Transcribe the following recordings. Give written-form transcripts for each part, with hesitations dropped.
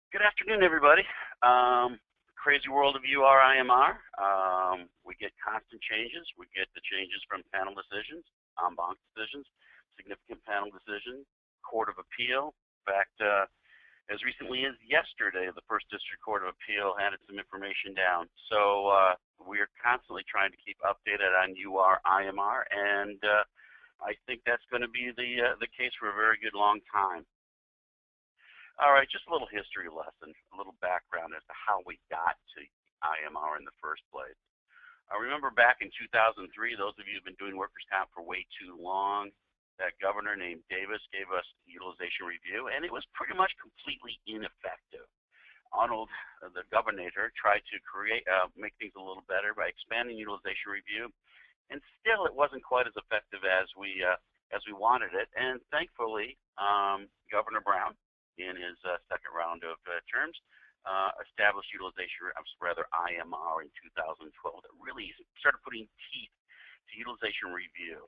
Good afternoon, everybody. Crazy world of UR IMR. We get constant changes. We get the changes from panel decisions, en banc decisions, significant panel decisions, Court of Appeal. In fact, as recently as yesterday, the First District Court of Appeal handed some information down. So we are constantly trying to keep updated on UR IMR, and I think that's going to be the case for a very good long time. All right, just a little history lesson, a little background as to how we got to IMR in the first place. I remember back in 2003, those of you who've been doing workers' comp for way too long, that governor named Davis gave us utilization review, and it was pretty much completely ineffective. Arnold, the governor, tried to make things a little better by expanding utilization review, and still it wasn't quite as effective as we wanted it. And thankfully, Governor Brown, in his second round of terms, established IMR in 2012 that really started putting teeth to utilization review.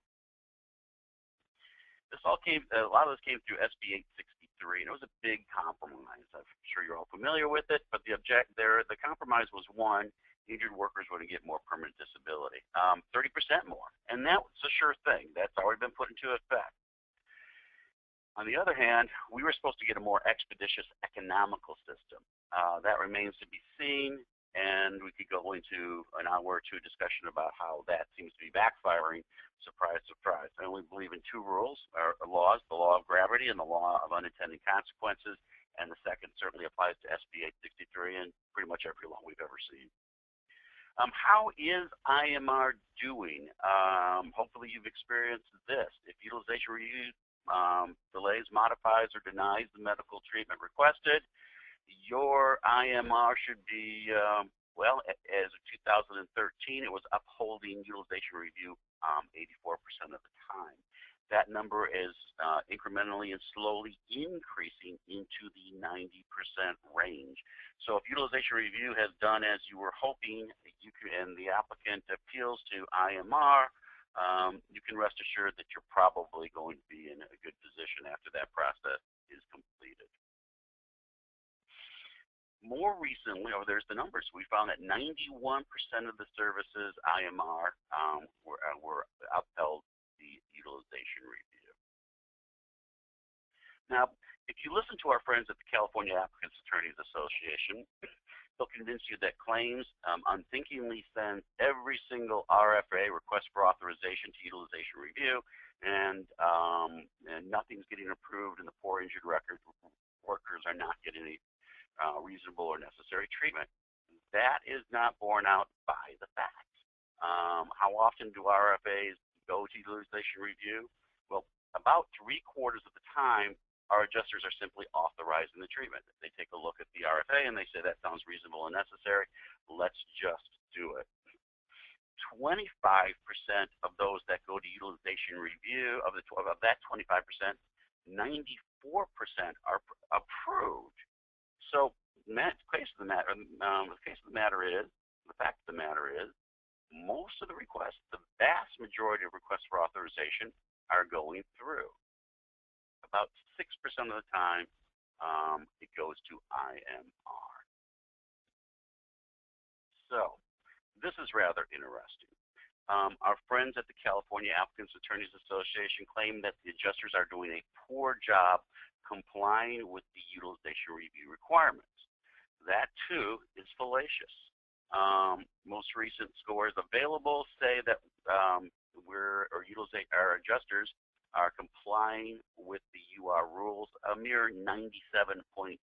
This all came, a lot of this came through SB 863, and it was a big compromise. I'm sure you're all familiar with it, but the compromise was one, injured workers would get more permanent disability, 30% more, and that was a sure thing. That's already been put into effect. On the other hand, we were supposed to get a more expeditious economical system. That remains to be seen, and we could go into an hour or two discussion about how that seems to be backfiring. Surprise, surprise. I only believe in two rules, or laws, the law of gravity and the law of unintended consequences, and the second certainly applies to SB 863 and pretty much every law we've ever seen. How is IMR doing? Hopefully you've experienced this. If utilization review delays, modifies, or denies the medical treatment requested, your IMR should be, well, as of 2013, it was upholding utilization review 84% of the time. That number is incrementally and slowly increasing into the 90% range. So if utilization review has done as you were hoping, and the applicant appeals to IMR, you can rest assured that you're probably going to be in a good position after that process is completed. More recently, there's the numbers. We found that 91% of the services IMR were upheld the utilization review. Now, if you listen to our friends at the California Applicants Attorneys Association, they'll convince you that claims unthinkingly send every single RFA, request for authorization, to utilization review, and nothing's getting approved, and the poor injured workers are not getting any reasonable or necessary treatment. That is not borne out by the facts. How often do RFAs go to utilization review? Well, about 3/4 of the time, our adjusters are simply authorizing the treatment. They take a look at the RFA and they say that sounds reasonable and necessary. Let's just do it. 25% of those that go to utilization review, of that 25%, 94% are approved. So the fact of the matter is, most of the requests, the vast majority of requests for authorization, are going through. About 6% of the time, it goes to IMR. So this is rather interesting. Our friends at the California Applicants Attorneys Association claim that the adjusters are doing a poor job complying with the utilization review requirements. That too is fallacious. Most recent scores available say that our adjusters are complying with the UR rules a mere 97.2%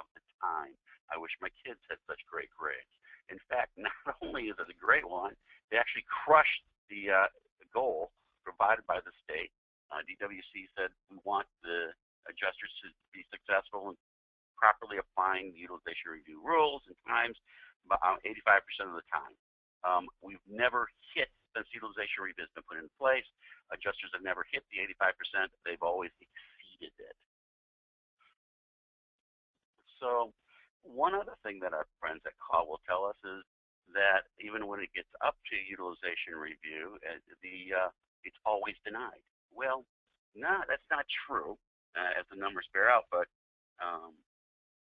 of the time. I wish my kids had such great grades. In fact, not only is it a great one, they actually crushed the goal provided by the state. DWC said we want the adjusters to be successful in properly applying the utilization review rules and times about 85% of the time. We've never hit, since utilization review has been put in place, adjusters have never hit the 85%. They've always exceeded it. So one other thing that our friends at CAAA will tell us is that even when it gets up to utilization review, it's always denied. Well, no, that's not true, as the numbers bear out, but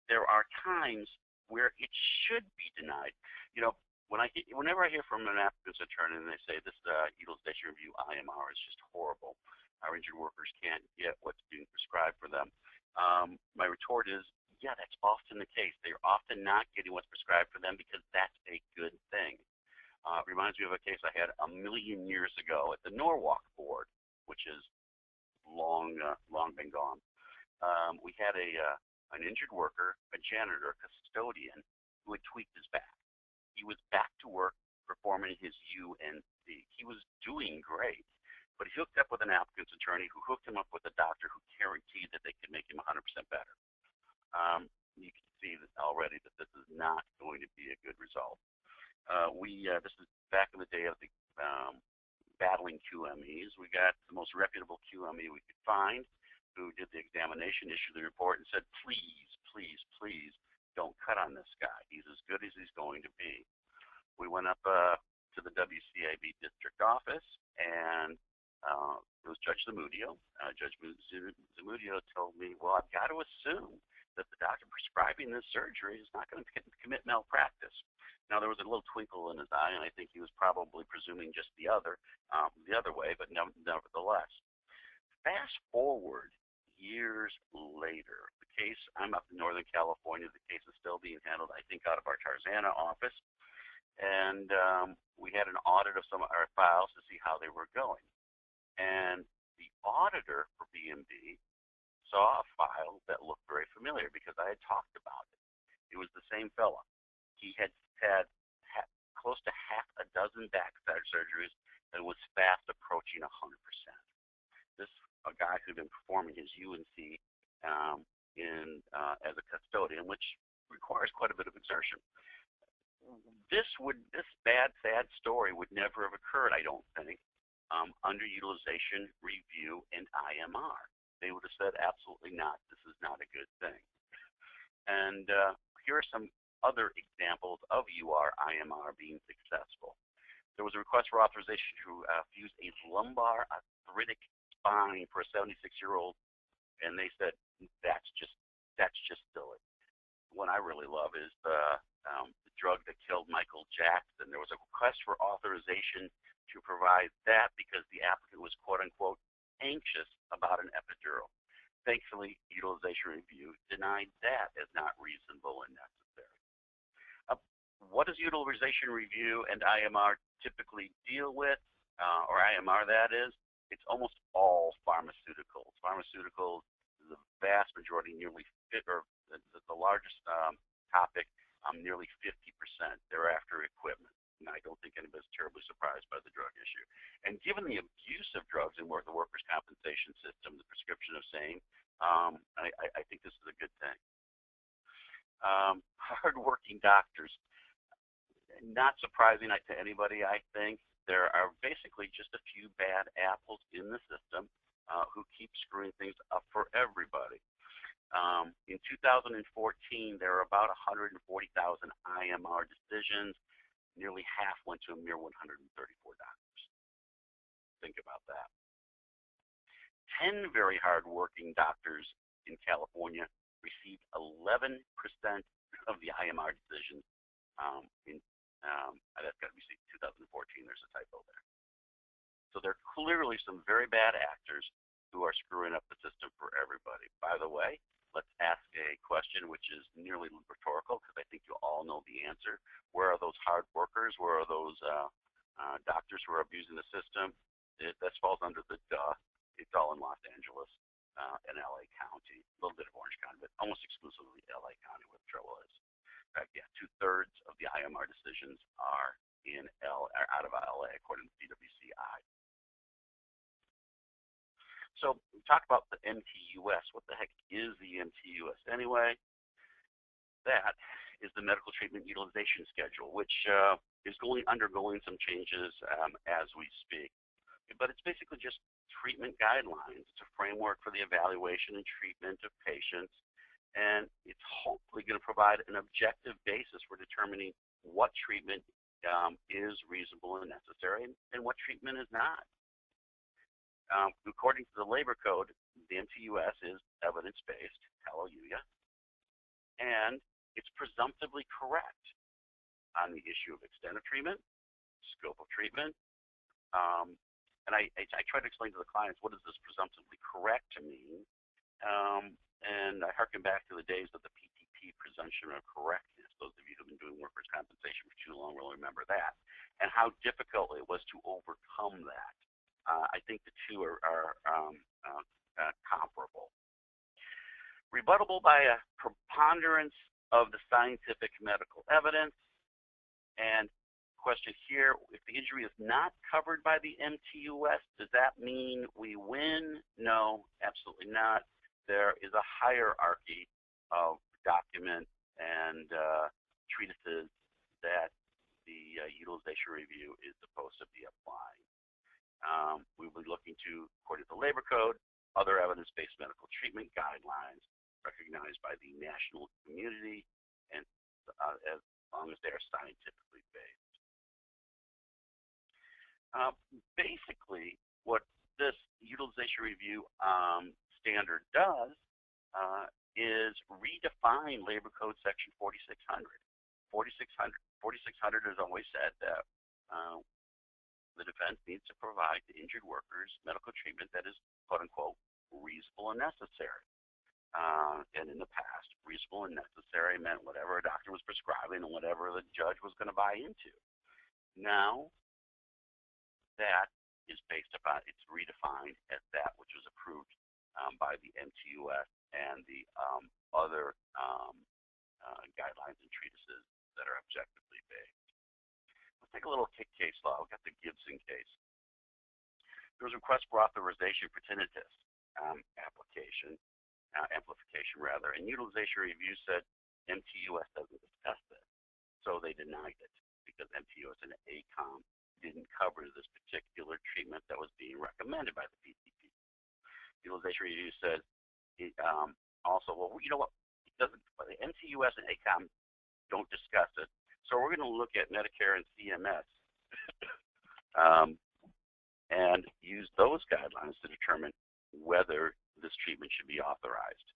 there are times where it should be denied. You know, whenever I hear from an applicant's attorney and they say this utilization review IMR is just horrible, our injured workers can't get what's being prescribed for them, my retort is, yeah, that's often the case. They're often not getting what's prescribed for them because that's a good thing. It reminds me of a case I had a million years ago at the Norwalk Board, which is long been gone. We had an injured worker, a janitor, a custodian, who had tweaked his back. He was back to work performing his UNC. He was doing great, but he hooked up with an applicant's attorney who hooked him up with a doctor who guaranteed that they could make him 100% better. You can see that already that this is not going to be a good result. This is back in the day of the battling QMEs. We got the most reputable QME we could find, who did the examination, issued the report, and said, please, please, please don't cut on this guy. He's as good as he's going to be. We went up to the WCAB district office, and it was Judge Zamudio. Judge Zamudio told me, well, I've got to assume that the doctor prescribing this surgery is not going to commit malpractice. Now, there was a little twinkle in his eye, and I think he was probably presuming just the other way, but nevertheless. Fast forward years later, the case, I'm up in Northern California, the case is still being handled, I think, out of our Tarzana office, and we had an audit of some of our files to see how they were going. And the auditor for BMD saw a file that looked very familiar because I had talked about it. It was the same fella. He had had close to half a dozen back surgeries and was fast approaching 100%. This a guy who'd been performing his UNC as a custodian, which requires quite a bit of exertion. This bad, sad story would never have occurred, I don't think, under utilization review and IMR. They would have said, absolutely not. This is not a good thing. And here are some other examples of UR IMR being successful. There was a request for authorization to fuse a lumbar arthritic spine for a 76-year-old, and they said that's just silly. One I really love is the drug that killed Michael Jackson. There was a request for authorization to provide that because the applicant was quote unquote anxious about an epidural. Thankfully, utilization review denied that as not reasonable and necessary. What does utilization review and IMR typically deal with, or IMR that is? It's almost all pharmaceuticals. Pharmaceuticals is the vast majority, nearly the largest topic, nearly 50%. They're after equipment. And I don't think anybody's terribly surprised by the drug issue. And given the abuse of drugs in the workers' compensation system, the prescription of same, I think this is a good thing. Hard-working doctors. Not surprising to anybody, I think. There are basically just a few bad apples in the system who keep screwing things up for everybody. In 2014, there were about 140,000 IMR decisions. Nearly half went to a mere 134 doctors. Think about that. 10 very hard-working doctors in California received 11% of the IMR decisions that's got to be 2014. There's a typo there. So there are clearly some very bad actors who are screwing up the system for everybody. By the way, let's ask a question which is nearly rhetorical because I think you all know the answer. Where are those hard workers? Where are those doctors who are abusing the system? That falls under the duh. It's all in Los Angeles and LA County, a little bit of Orange County, but almost exclusively LA County where the trouble is. In fact, yeah, 2/3 of the IMR decisions are out of LA according to CWCI. So we talk about the MTUS. What the heck is the MTUS anyway? That is the Medical Treatment Utilization Schedule, which is undergoing some changes as we speak. But it's basically just treatment guidelines. It's a framework for the evaluation and treatment of patients, and it's hopefully going to provide an objective basis for determining what treatment is reasonable and necessary and what treatment is not. According to the Labor Code, the MTUS is evidence-based, hallelujah, and it's presumptively correct on the issue of extent of treatment, scope of treatment, and I try to explain to the clients what does this presumptively correct to mean, and I harken back to the days of the PTP presumption of correctness. Those of you who have been doing workers' compensation for too long will remember that, and how difficult it was to overcome that. I think the two are comparable. Rebuttable by a preponderance of the scientific medical evidence. And question here, if the injury is not covered by the MTUS, does that mean we win? No, absolutely not. There is a hierarchy of documents and treatises that the utilization review is supposed to be applying. We will be looking to, according to the labor code, other evidence-based medical treatment guidelines recognized by the national community, and as long as they are scientifically based. Basically, what this utilization review standard does is redefine Labor Code Section 4600. 4600 has always said that the defense needs to provide to injured workers medical treatment that is, quote unquote, reasonable and necessary. And in the past, reasonable and necessary meant whatever a doctor was prescribing and whatever the judge was going to buy into. Now, that is based upon, it's redefined as that which was approved by the MTUS and the other guidelines and treatises that are objectively based. Let's take a little case law. We've got the Gibson case. There was a request for authorization for tinnitus amplification rather, and utilization review said MTUS doesn't discuss this, so they denied it because MTUS and ACOM didn't cover this particular treatment that was being recommended by the PTP. Utilization review said also, well, you know what? It doesn't. The MTUS and ACOM don't discuss it, so we're going to look at Medicare and CMS and use those guidelines to determine whether this treatment should be authorized.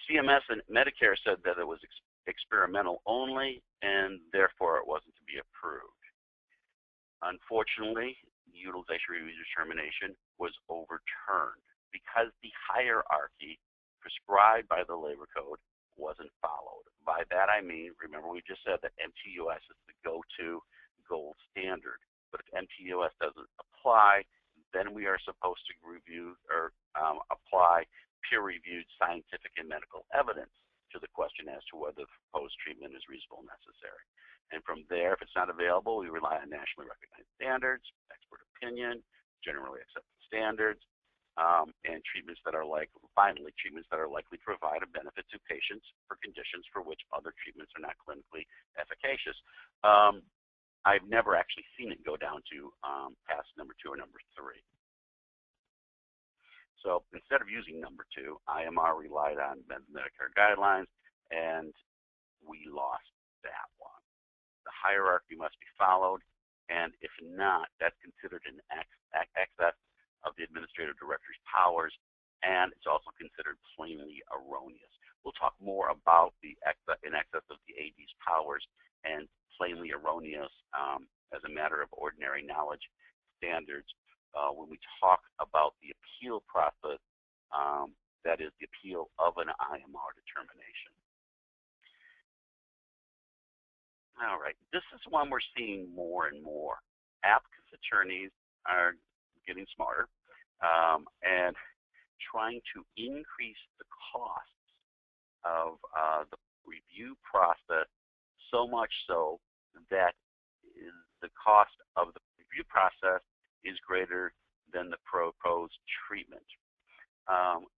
CMS and Medicare said that it was experimental only, and therefore it wasn't to be approved. Unfortunately, the utilization review determination was overturned because the hierarchy prescribed by the labor code wasn't followed. By that I mean, remember we just said that MTUS is the go-to gold standard. But if MTUS doesn't apply, then we are supposed to review or apply peer-reviewed scientific and medical evidence to the question as to whether the proposed treatment is reasonable and necessary. And from there, if it's not available, we rely on nationally recognized standards, expert opinion, generally accepted standards, and treatments that are treatments that are likely to provide a benefit to patients for conditions for which other treatments are not clinically efficacious. I've never actually seen it go down to past number 2 or number 3. So instead of using number 2, IMR relied on Medicare guidelines, and we lost that one. The hierarchy must be followed, and if not, that's considered an excess of the administrative director's powers, and it's also considered plainly erroneous. We'll talk more about the in excess of the AD's powers and plainly erroneous as a matter of ordinary knowledge standards when we talk about the appeal process, that is the appeal of an IMR determination. All right, this is one we're seeing more and more. Applicants attorneys are getting smarter and trying to increase the costs of the review process so much so that the cost of the review process is greater than the proposed treatment.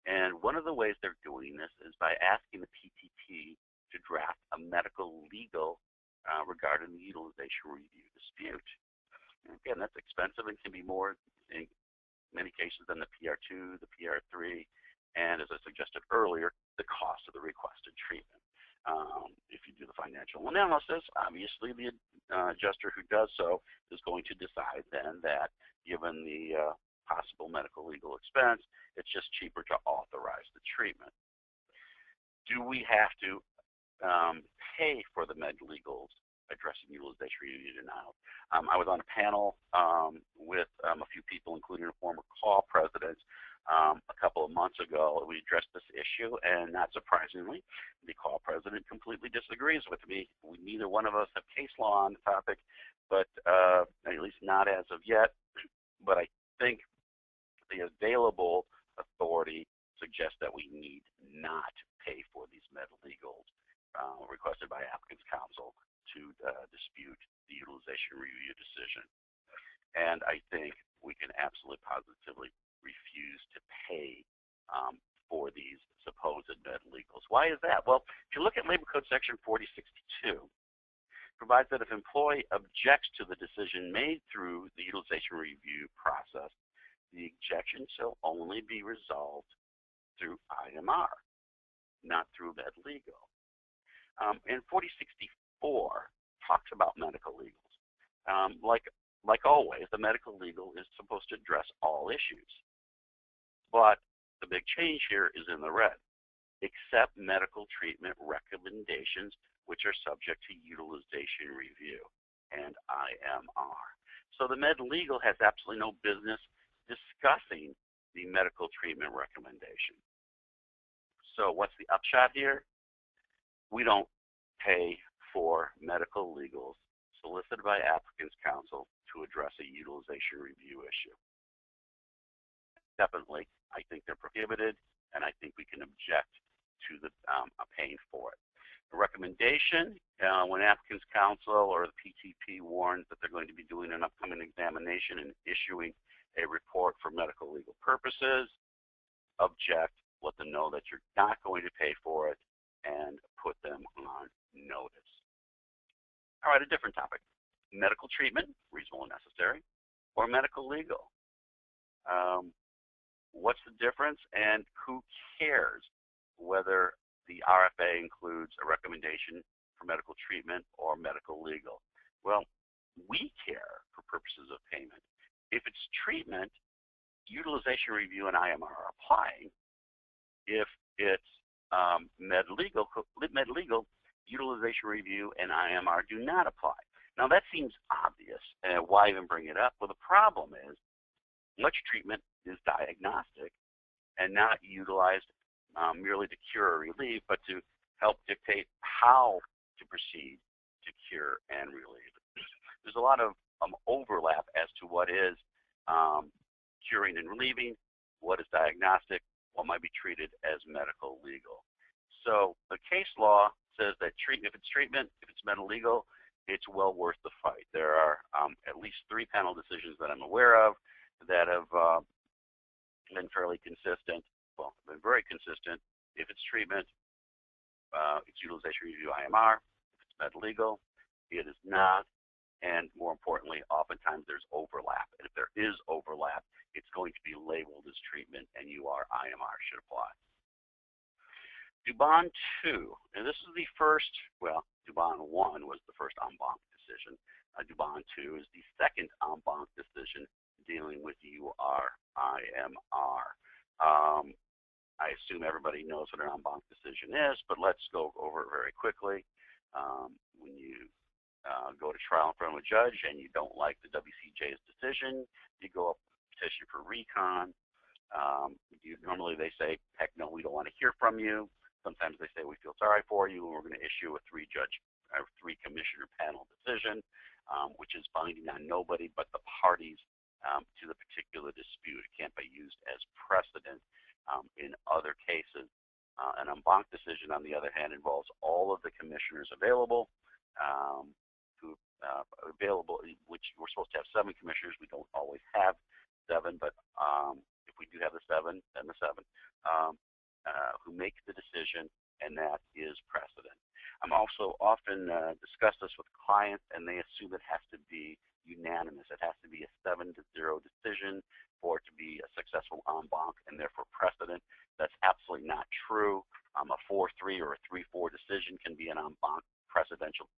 And one of the ways they're doing this is by asking the PTP to draft a medical legal regarding the utilization review dispute. And again, that's expensive and can be more in many cases than the PR2, the PR3, and as I suggested earlier, the cost of the requested treatment. If you do the financial analysis, obviously the adjuster who does so is going to decide then that given the possible medical legal expense, it's just cheaper to authorize the treatment. Do we have to pay for the med legals addressing utilization review denial. I was on a panel with a few people, including a former call president, a couple of months ago. We addressed this issue, and not surprisingly, the call president completely disagrees with me. Neither one of us have case law on the topic, but at least not as of yet. But I think the available authority suggests that we need not pay for these med legals requested by applicant's counsel to dispute the utilization review decision. And I think we can absolutely positively refuse to pay for these supposed med legals. Why is that? Well, if you look at Labor Code Section 4062, provides that if employee objects to the decision made through the utilization review process, the objection shall only be resolved through IMR, not through med legal. And 4064 talks about medical legals. Like always, the medical legal is supposed to address all issues. But the big change here is in the red. Except medical treatment recommendations, which are subject to utilization review and IMR. So the med legal has absolutely no business discussing the medical treatment recommendation. So what's the upshot here? We don't pay for medical legals solicited by applicant's counsel to address a utilization review issue. Definitely, I think they're prohibited, and I think we can object to the paying for it. The recommendation, when applicant's counsel or the PTP warns that they're going to be doing an upcoming examination and issuing a report for medical legal purposes, object, let them know that you're not going to pay for it, and put them on notice. All right, a different topic. Medical treatment, reasonable and necessary, or medical legal. What's the difference, and who cares whether the RFA includes a recommendation for medical treatment or medical legal? Well, we care for purposes of payment. If it's treatment, utilization review and IMR are applying. If it's med legal, utilization review and IMR do not apply. Now that seems obvious. Why even bring it up? Well, the problem is much treatment is diagnostic and not utilized merely to cure or relieve, but to help dictate how to proceed to cure and relieve. There's a lot of overlap as to what is curing and relieving, what is diagnostic, what might be treated as medical legal. So the case law says that if it's treatment, if it's medical legal, it's well worth the fight. There are at least 3 panel decisions that I'm aware of that have been fairly consistent, well, been very consistent. If it's treatment, it's utilization review IMR. If it's medical legal, it is not. And more importantly, oftentimes there's overlap. And if there is overlap, it's going to be labeled as treatment, and UR IMR should apply. Dubon 2, and this is the first, well, Dubon 1 was the first en banc decision. Dubon 2 is the second en banc decision dealing with UR IMR. I assume everybody knows what an en banc decision is, but let's go over it very quickly. When you go to trial in front of a judge and you don't like the WCJ's decision, you go up petition for recon. Normally they say, heck no, we don't want to hear from you. Sometimes they say, we feel sorry for you, and we're going to issue a 3-commissioner panel decision, which is binding on nobody but the parties to the particular dispute. It can't be used as precedent in other cases. An en banc decision, on the other hand, involves all of the commissioners available, which we're supposed to have 7 commissioners. We don't always have 7, but if we do have the 7, then the 7. Who make the decision, and that is precedent. I'm also often discuss this with clients, and they assume it has to be unanimous. It has to be a 7-0 decision for it to be a successful en banc and therefore precedent. That's absolutely not true. A 4-3 or a 3-4 decision can be an en banc precedential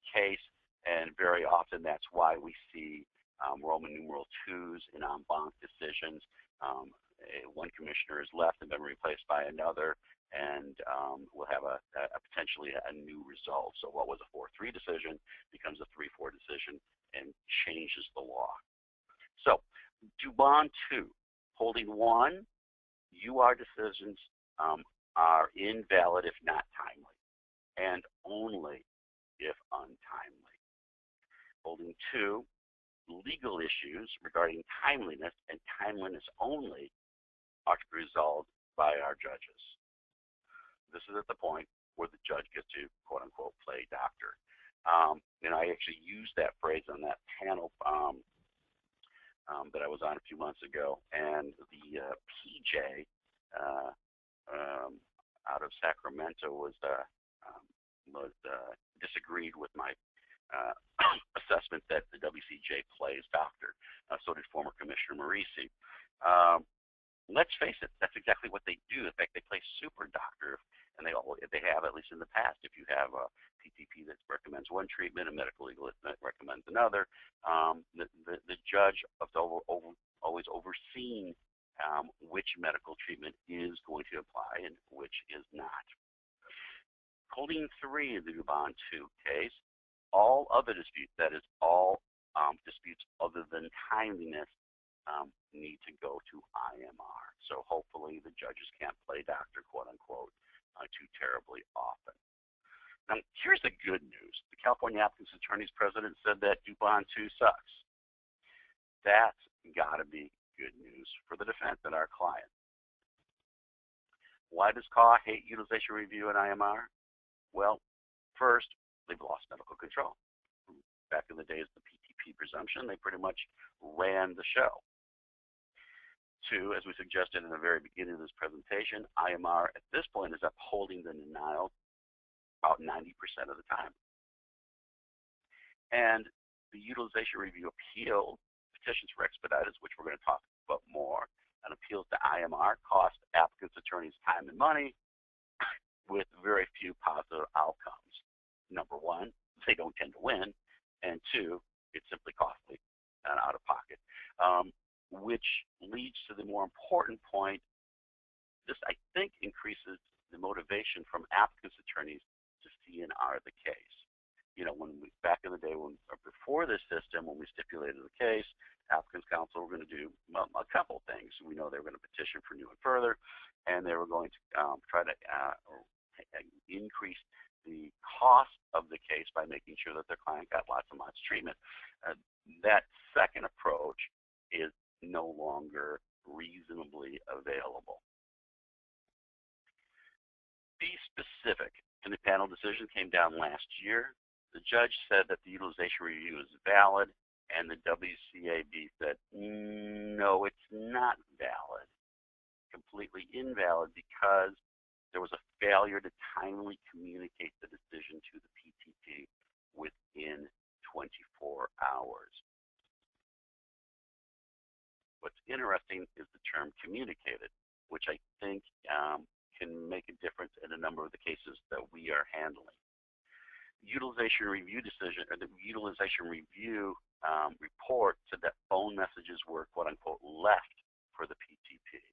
case, and very often that's why we see Roman numeral 2s in en banc decisions. one commissioner is left and been replaced by another, and we'll have a potentially a new result. So what was a 4-3 decision becomes a 3-4 decision and changes the law. So Dubon 2, holding 1, UR decisions are invalid if not timely, and only if untimely. Holding 2, legal issues regarding timeliness and timeliness only are to be resolved by our judges. This is at the point where the judge gets to, quote unquote, play doctor. And I actually used that phrase on that panel that I was on a few months ago, and the PJ out of Sacramento was disagreed with my assessment that the WCJ plays doctor. So did former Commissioner Marisi. Let's face it, that's exactly what they do. In fact, they play super doctor, and they have, at least in the past. If you have a PTP that recommends one treatment, a medical legal that recommends another, the judge has always overseen which medical treatment is going to apply and which is not. Holding 3 in the Dubon 2 case, all other disputes, that is all disputes other than timeliness, need to go to IMR. So hopefully the judges can't play doctor, quote unquote, too terribly often. Now, here's the good news. The California Applicants Attorneys President said that Dubon 2 sucks. That's got to be good news for the defense and our client. Why does CAAA hate utilization review and IMR? Well, first, they've lost medical control. Back in the days of the PTP presumption, they pretty much ran the show. 2, as we suggested in the very beginning of this presentation, IMR at this point is upholding the denial about 90% of the time. And the utilization review appeal, petitions for expedited, which we're going to talk about more, and appeals to IMR cost applicants' attorneys time and money with very few positive outcomes. Number 1, they don't tend to win, and 2, it's simply costly and out of pocket. Which leads to the more important point. This, I think, increases the motivation from applicants' attorneys to CNR the case. You know, back in the day, before this system, when we stipulated the case, applicants' counsel were going to do a couple things. We know they were going to petition for new and further, and they were going to try to increase the cost of the case by making sure that their client got lots and lots of treatment. That second approach is no longer reasonably available. Be specific. And the panel decision came down last year. The judge said that the utilization review is valid, and the WCAB said, no, it's not valid. Completely invalid because there was a failure to timely communicate the decision to the PTP within 24 hours. What's interesting is the term communicated, which I think can make a difference in a number of the cases that we are handling. Utilization review decision, or the utilization review report said that phone messages were, quote unquote, left for the PTP.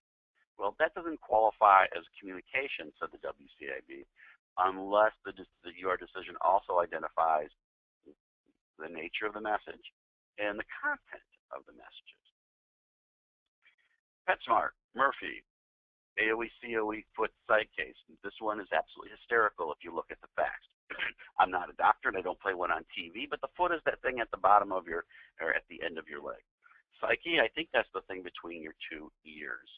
Well, that doesn't qualify as communication, said the WCAB, unless the UR decision also identifies the nature of the message and the content of the messages. PetSmart, Murphy, AOE, COE, foot site case. This one is absolutely hysterical if you look at the facts. I'm not a doctor and I don't play one on TV, but the foot is that thing at the bottom of your, or at the end of your leg. Psyche, I think that's the thing between your 2 ears.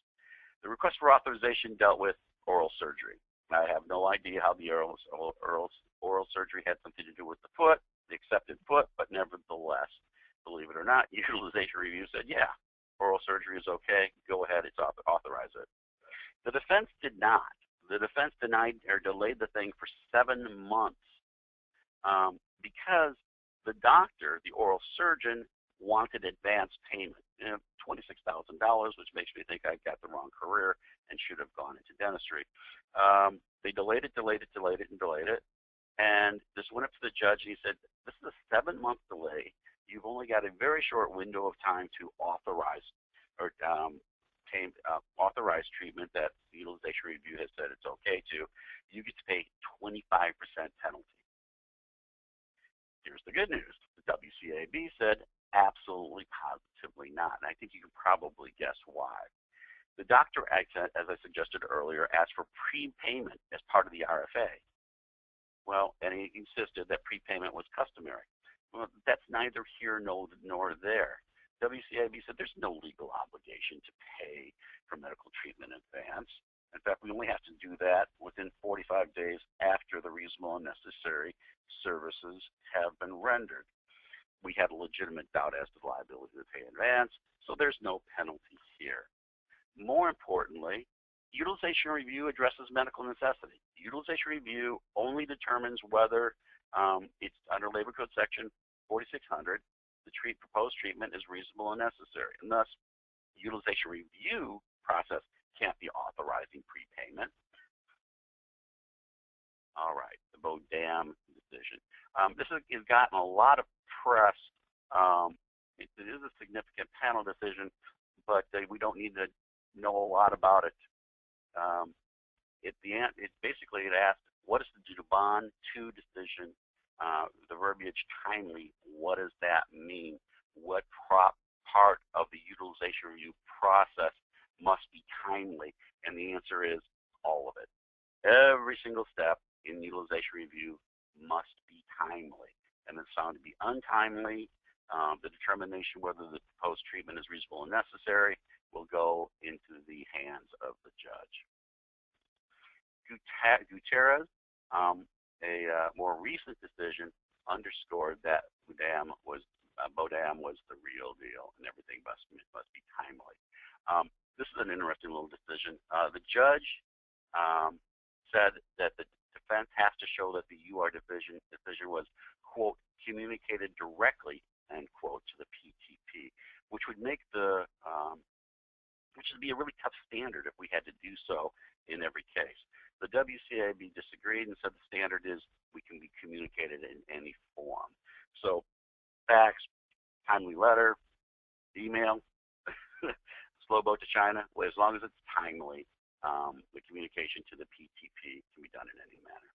The request for authorization dealt with oral surgery. I have no idea how the oral surgery had something to do with the foot, the accepted foot, but nevertheless, believe it or not, utilization review said, yeah, oral surgery is okay, go ahead, it's authorize it. The defense did not. The defense denied or delayed the thing for 7 months because the doctor, the oral surgeon, wanted advance payment, $26,000, which makes me think I got the wrong career and should have gone into dentistry. They delayed it, and this went up to the judge, and he said, this is a 7-month delay. You've only got a very short window of time to authorize or authorized treatment that the utilization review has said it's okay to, you get to pay 25% penalty. Here's the good news. The WCAB said absolutely positively not, and I think you can probably guess why. The doctor, as I suggested earlier, asked for prepayment as part of the RFA. Well, and he insisted that prepayment was customary. Well, that's neither here nor there. WCAB said there's no legal obligation to pay for medical treatment in advance. In fact, we only have to do that within 45 days after the reasonable and necessary services have been rendered. We had a legitimate doubt as to the liability to pay in advance, so there's no penalty here. More importantly, utilization review addresses medical necessity. Utilization review only determines whether it's under Labor Code Section 4600, the proposed treatment is reasonable and necessary, and thus utilization review process can't be authorizing prepayment. All right, the Bodam decision. This has gotten a lot of press. It is a significant panel decision, but we don't need to know a lot about it. It basically asked, what is the Dubon 2 decision? The verbiage timely, what does that mean? What part of the utilization review process must be timely? And the answer is all of it. Every single step in utilization review must be timely. And it's found to be untimely. The determination whether the proposed treatment is reasonable and necessary will go into the hands of the judge. Gutierrez, a more recent decision, underscored that Bodam was the real deal, and everything must be timely. This is an interesting little decision. The judge said that the defense has to show that the UR decision was, quote, communicated directly, end quote, to the PTP, which would make which would be a really tough standard if we had to do so in every case. The WCAB disagreed and said the standard is we can be communicated in any form. So fax, timely letter, email, slow boat to China, well, as long as it's timely, the communication to the PTP can be done in any manner.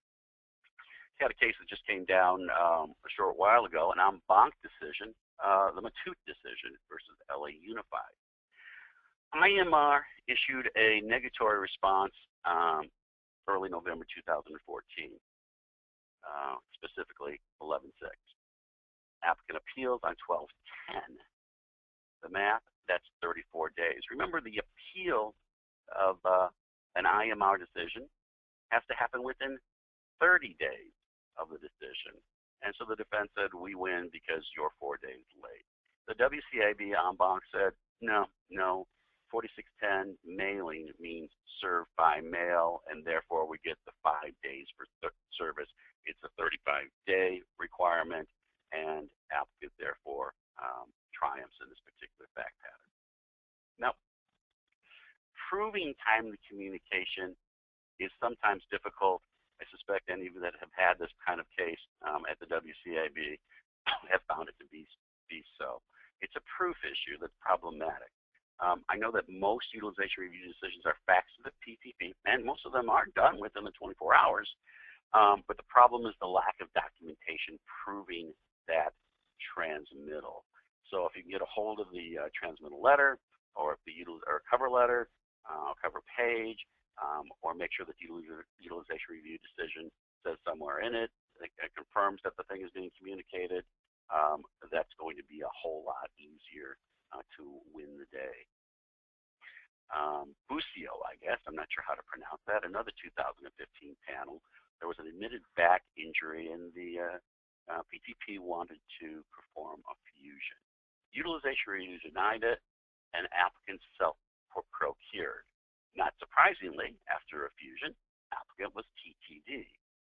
We had a case that just came down a short while ago, an en banc decision, the Matute decision versus LA Unified. IMR issued a negatory response early November 2014, specifically 11/6. Applicant appeals on 12/10. The math, that's 34 days. Remember, the appeal of an IMR decision has to happen within 30 days of the decision. And so the defense said, we win because you're 4 days late. The WCAB en banc said, no, 4610 mailing means served by mail, and therefore we get the 5 days for service. It's a 35-day requirement, and applicant therefore triumphs in this particular fact pattern. Now, proving timely communication is sometimes difficult. I suspect any of you that have had this kind of case at the WCAB have found it to be so. It's a proof issue that's problematic. I know that most utilization review decisions are faxed to the PTP, and most of them are done within the 24 hours. But the problem is the lack of documentation proving that transmittal. So if you can get a hold of the transmittal letter, or or cover letter, cover page, or make sure that the utilization review decision says somewhere in it, it confirms that the thing is being communicated, that's going to be a whole lot easier to win the day. Busio, I guess, I'm not sure how to pronounce that, another 2015 panel. There was an admitted back injury, and the PTP wanted to perform a fusion. Utilization review denied it, and applicant self-procured. Not surprisingly, after a fusion, applicant was TTD.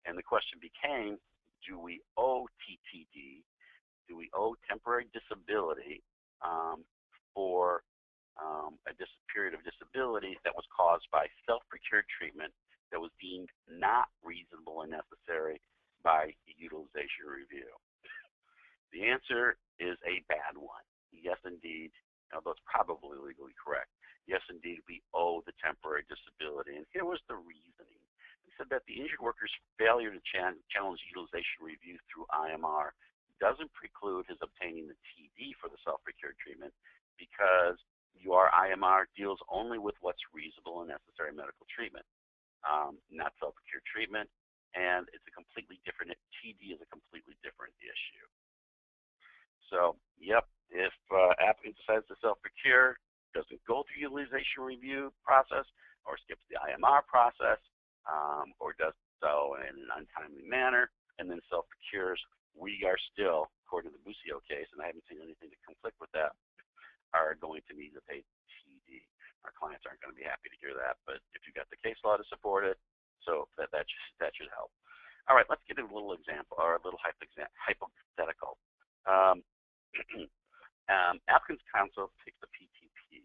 And the question became, do we owe TTD? Do we owe temporary disability for a period of disability that was caused by self-procured treatment that was deemed not reasonable and necessary by utilization review? The answer is a bad one. Yes, indeed, although it's probably legally correct. Yes, indeed, we owe the temporary disability. And here was the reasoning. He said that the injured worker's failure to challenge utilization review through IMR doesn't preclude his obtaining the TD for the self-procured treatment because UR IMR deals only with what's reasonable and necessary medical treatment, not self-procured treatment, and it's a completely different, TD is a completely different issue. So, yep, if applicant decides to self-procure, doesn't go through utilization review process, or skips the IMR process, or does so in an untimely manner, and then self-procures, we are still, according to the Busio case, and I haven't seen anything to conflict with that, are going to need to pay TD. Our clients aren't going to be happy to hear that, but if you've got the case law to support it, so that should help. All right, let's get a little example, or a little hypothetical. Applicant's counsel takes the PTP.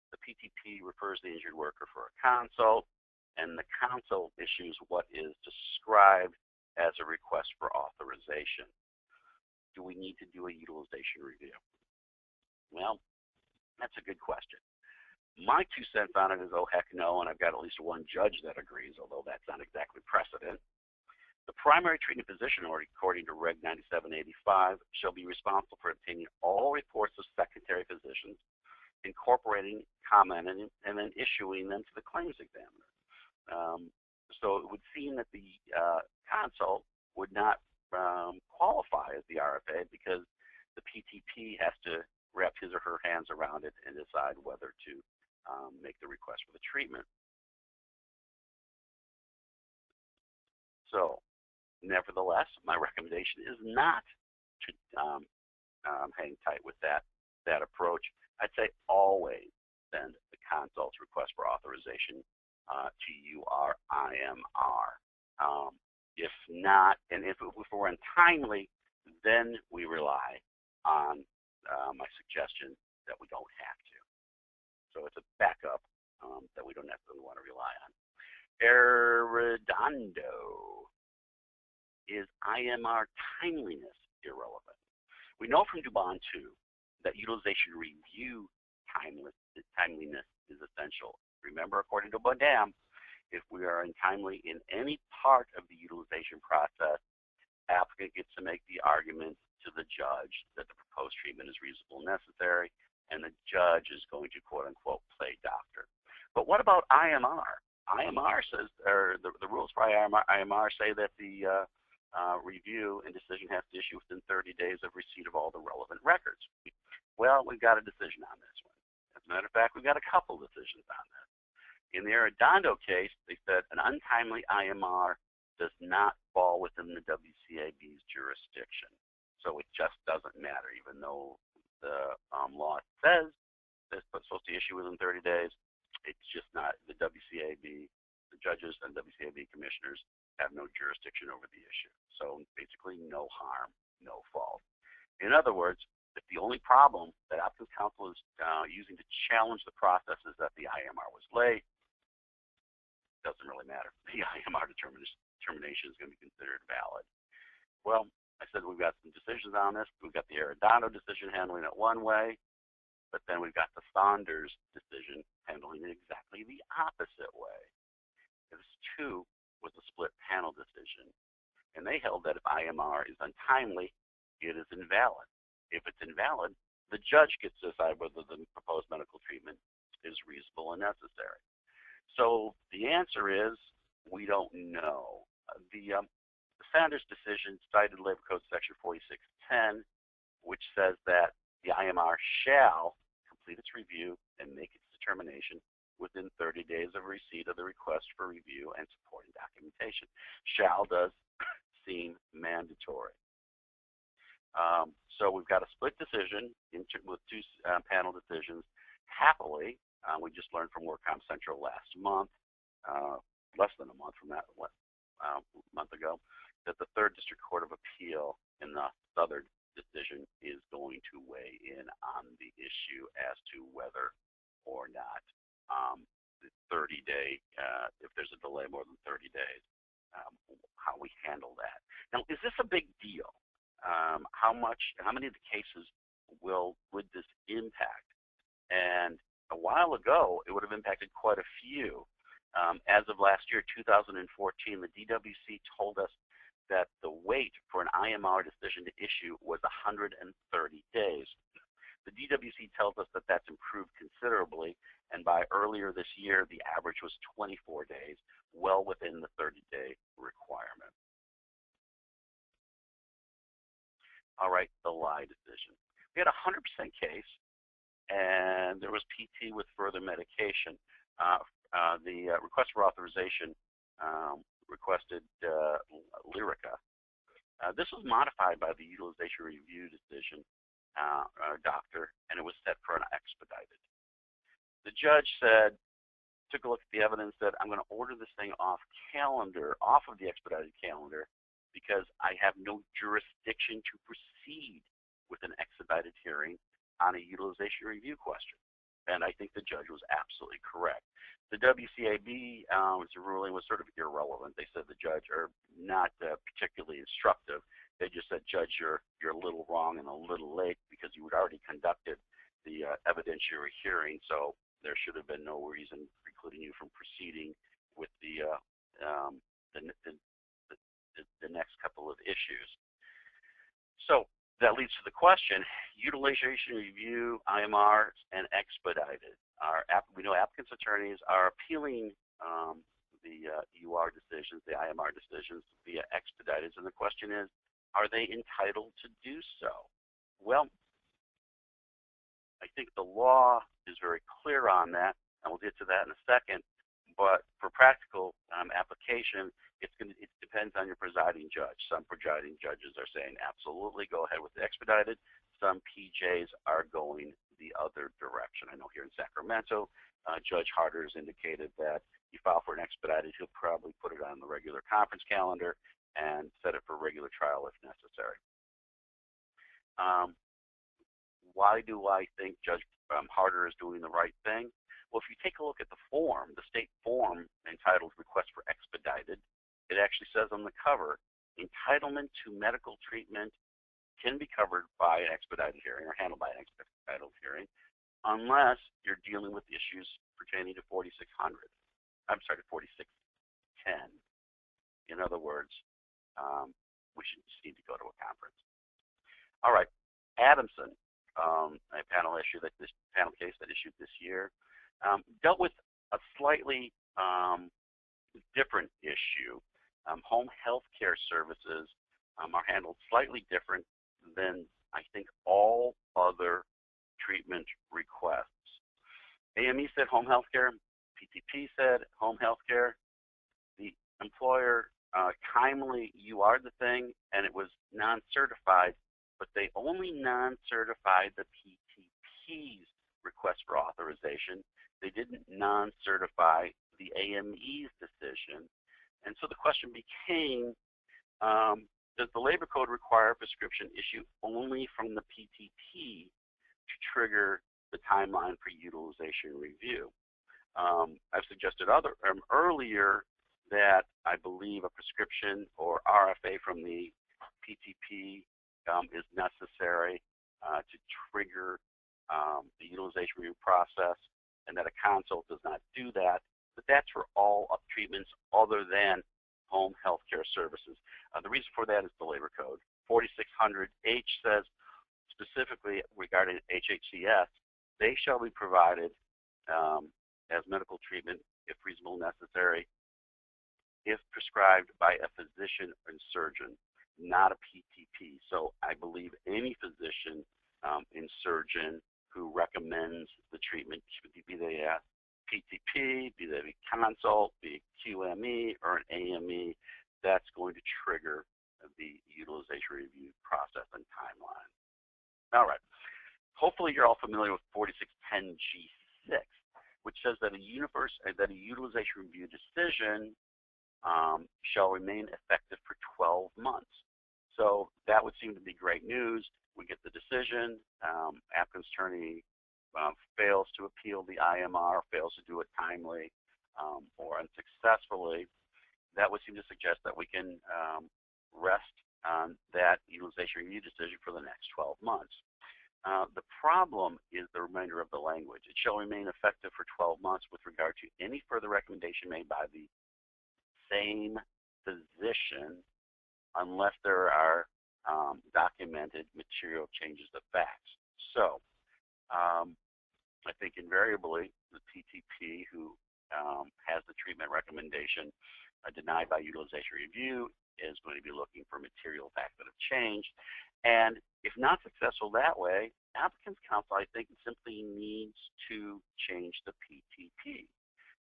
The PTP refers the injured worker for a consult, and the consult issues what is described as a request for authorization. Do we need to do a utilization review? Well, that's a good question. My 2 cents on it is, oh, heck no, and I've got at least one judge that agrees, although that's not exactly precedent. The primary treating physician, according to Reg 9785, shall be responsible for obtaining all reports of secondary physicians, incorporating, commenting, and then issuing them to the claims examiner. So it would seem that the consult would not qualify as the RFA because the PTP has to wrap his or her hands around it and decide whether to make the request for the treatment. So, nevertheless, my recommendation is not to hang tight with that approach. I'd say always send the consult's request for authorization to UR IMR. If not, and if we're untimely, then we rely on my suggestion that we don't have to. So it's a backup that we don't necessarily want to rely on. Arredondo. Is IMR timeliness irrelevant? We know from Dubon, too, that utilization review timeliness is essential. Remember, according to Bodam, if we are untimely in any part of the utilization process, applicant gets to make the argument to the judge that the proposed treatment is reasonable and necessary, and the judge is going to, quote-unquote, play doctor. But what about IMR? IMR says, or the rules for IMR say that the review and decision has to issue within 30 days of receipt of all the relevant records. Well, we've got a decision on this one. As a matter of fact, we've got a couple decisions on this. In the Arredondo case, they said an untimely IMR does not fall within the WCAB's jurisdiction. So it just doesn't matter, even though the law says it's supposed to issue within 30 days. It's just not. The WCAB, the judges and WCAB commissioners have no jurisdiction over the issue. So basically no harm, no fault. In other words, if the only problem that applicant's counsel is using to challenge the process is that the IMR was late, it doesn't really matter. The IMR determination is going to be considered valid. Well, I said we've got some decisions on this. We've got the Arredondo decision handling it one way, but then we've got the Saunders decision handling it exactly the opposite way. This too was a split panel decision, and they held that if IMR is untimely, it is invalid. If it's invalid, the judge gets to decide whether the proposed medical treatment is reasonable and necessary. So the answer is we don't know. The Saunders decision cited Labor Code Section 4610, which says that the IMR shall complete its review and make its determination within 30 days of receipt of the request for review and supporting documentation. Shall does seem mandatory. So we've got a split decision with 2 panel decisions. Happily, we just learned from WorkComp Central last month, less than a month from that, month ago, that the 3rd District Court of Appeal in the Southern decision is going to weigh in on the issue as to whether or not the 30-day, if there's a delay more than 30 days, how we handle that. Now, is this a big deal? How many of the cases would this impact? And a while ago, it would have impacted quite a few. As of last year, 2014, the DWC told us that the wait for an IMR decision to issue was 130 days. The DWC tells us that that's improved considerably, and by earlier this year, the average was 24 days, well within the 30-day requirement. All right, the lie decision. We had a 100% case, and there was PT with further medication. The request for authorization requested Lyrica. This was modified by the utilization review decision doctor, and it was set for an expedited. The judge said, took a look at the evidence, said, I'm going to order this thing off of the expedited calendar, because I have no jurisdiction to proceed with an expedited hearing on a utilization review question. And I think the judge was absolutely correct. The WCAB ruling was sort of irrelevant. They said the judge, or not particularly instructive. They just said, Judge, you're a little wrong and a little late because you had already conducted the evidentiary hearing, so there should have been no reason precluding you from proceeding with the next couple of issues. So that leads to the question, utilization review, IMR, and expedited. We know applicants' attorneys are appealing the UR decisions, the IMR decisions via expedited, and the question is, are they entitled to do so? Well, I think the law is very clear on that, and we'll get to that in a second. But for practical application, it depends on your presiding judge. Some presiding judges are saying, absolutely, go ahead with the expedited. Some PJs are going the other direction. I know here in Sacramento, Judge Harder has indicated that you file for an expedited, he'll probably put it on the regular conference calendar and set it for regular trial if necessary. Why do I think Judge Harder is doing the right thing? Well, if you take a look at the form, the state form entitled Request for Expedited, it actually says on the cover, entitlement to medical treatment can be covered by an expedited hearing or handled by an expedited hearing unless you're dealing with issues pertaining to 4600. I'm sorry, to 4610. In other words, we should just need to go to a conference. All right, Adamson, a panel case that issued this year, dealt with a slightly different issue. Home health care services are handled slightly different than, I think, all other treatment requests. AME said home health care, PTP said home health care. The employer timely UR'd the thing, and it was non-certified, but they only non-certified the PTP's request for authorization. They didn't non-certify the AME's decision. And so the question became, does the labor code require a prescription issue only from the PTP to trigger the timeline for utilization review? I've suggested earlier that I believe a prescription or RFA from the PTP is necessary to trigger the utilization review process, and that a consult does not do that. But that's for all treatments other than home health care services. The reason for that is the labor code. 4600H says specifically regarding HHCS, they shall be provided as medical treatment if reasonable and necessary, if prescribed by a physician and surgeon, not a PTP. So I believe any physician and surgeon who recommends the treatment, be they a PTP, be they a consult, be it QME or an AME, that's going to trigger the utilization review process and timeline. All right. Hopefully you're all familiar with 4610G6, which says that a utilization review decision shall remain effective for 12 months. So that would seem to be great news. We get the decision, applicant's attorney fails to appeal the IMR, fails to do it timely or unsuccessfully. That would seem to suggest that we can rest on that utilization review decision for the next 12 months. The problem is the remainder of the language. It shall remain effective for 12 months with regard to any further recommendation made by the same physician unless there are documented material changes of facts. So I think invariably the PTP who has the treatment recommendation denied by utilization review is going to be looking for material facts that have changed. And if not successful that way, applicant's counsel, I think, simply needs to change the PTP.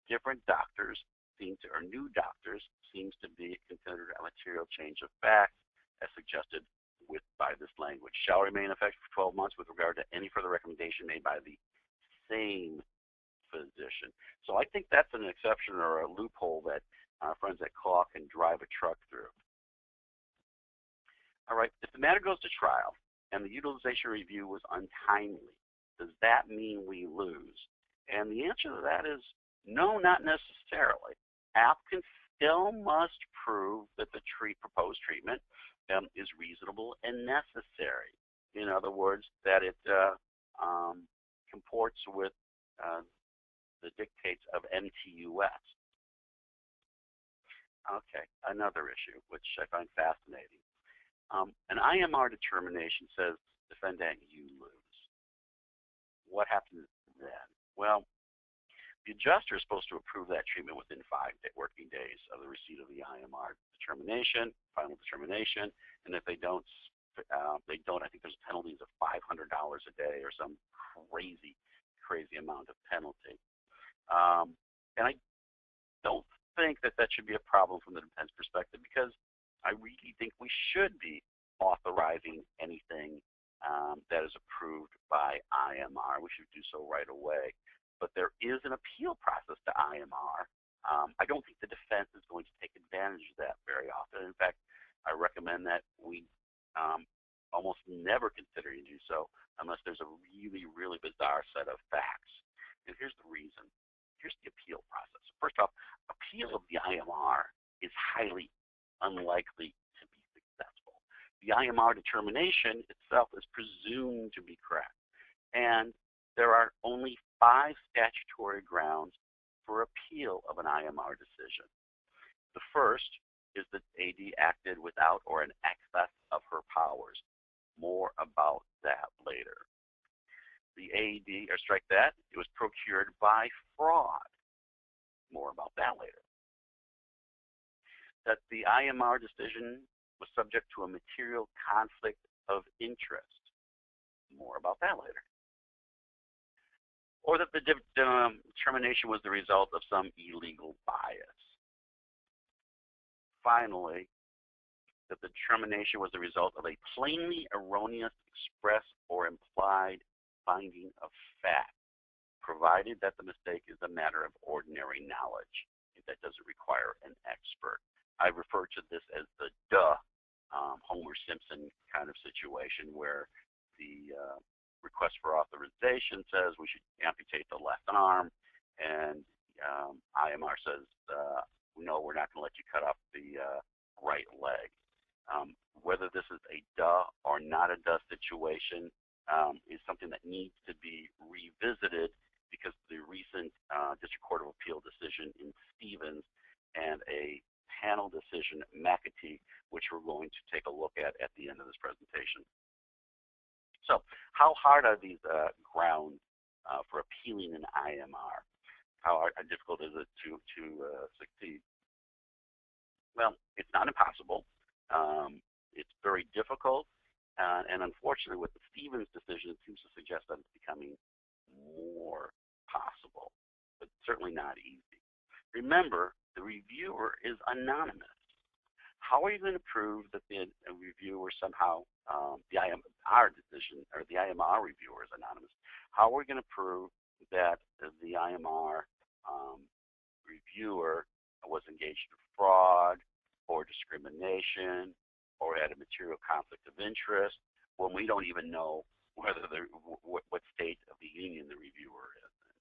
Different doctors seem to, or new doctors, seems to be considered a material change of fact as suggested by this language. Shall remain effective for 12 months with regard to any further recommendation made by the same physician. So I think that's an exception or a loophole that friends at CAAA can drive a truck through. All right, if the matter goes to trial and the utilization review was untimely, does that mean we lose? And the answer to that is no, not necessarily. Applicants still must prove that the proposed treatment is reasonable and necessary. In other words, that it comports with the dictates of MTUS. Okay, another issue, which I find fascinating. An IMR determination says, defendant, you lose. What happens then? Well, the adjuster is supposed to approve that treatment within 5 working days of the receipt of the IMR determination, final determination, and if they don't, I think there's penalties of $500 a day or some crazy amount of penalty. And I don't think that should be a problem from the defense perspective, because I really think we should be authorizing anything that is approved by IMR. We should do so right away. But there is an appeal process to IMR. I don't think the defense is going to take advantage of that very often. In fact, I recommend that we almost never consider to do so unless there's a really, really bizarre set of facts. And here's the reason. Here's the appeal process. First off, appeal of the IMR is highly unlikely to be successful. The IMR determination itself is presumed to be correct. And there are only 5 statutory grounds for appeal of an IMR decision. The first is that AD acted without or in excess of her powers. More about that later. The AD, or strike that, it was procured by fraud. More about that later. That the IMR decision was subject to a material conflict of interest. More about that later. Or that the determination was the result of some illegal bias. Finally, that the determination was the result of a plainly erroneous express or implied finding of fact, provided that the mistake is a matter of ordinary knowledge. That doesn't require an expert. I refer to this as the Homer Simpson kind of situation, where the request for authorization says we should amputate the left arm, and IMR says, no, we're not going to let you cut off the right leg. Whether this is a or not a situation is something that needs to be revisited, because the recent District Court of Appeal decision in Stevens and a panel decision, McAtee, which we're going to take a look at the end of this presentation. So how hard are these grounds for appealing an IMR? How difficult is it to succeed? Well, it's not impossible. It's very difficult. And unfortunately, with the Stevens decision, it seems to suggest that it's becoming more possible, but certainly not easy. Remember, the reviewer is anonymous. How are you going to prove that the reviewer somehow, the IMR decision, or the IMR reviewer is anonymous? How are we going to prove that the IMR reviewer was engaged in fraud or discrimination or had a material conflict of interest when we don't even know whether what state of the union the reviewer is in?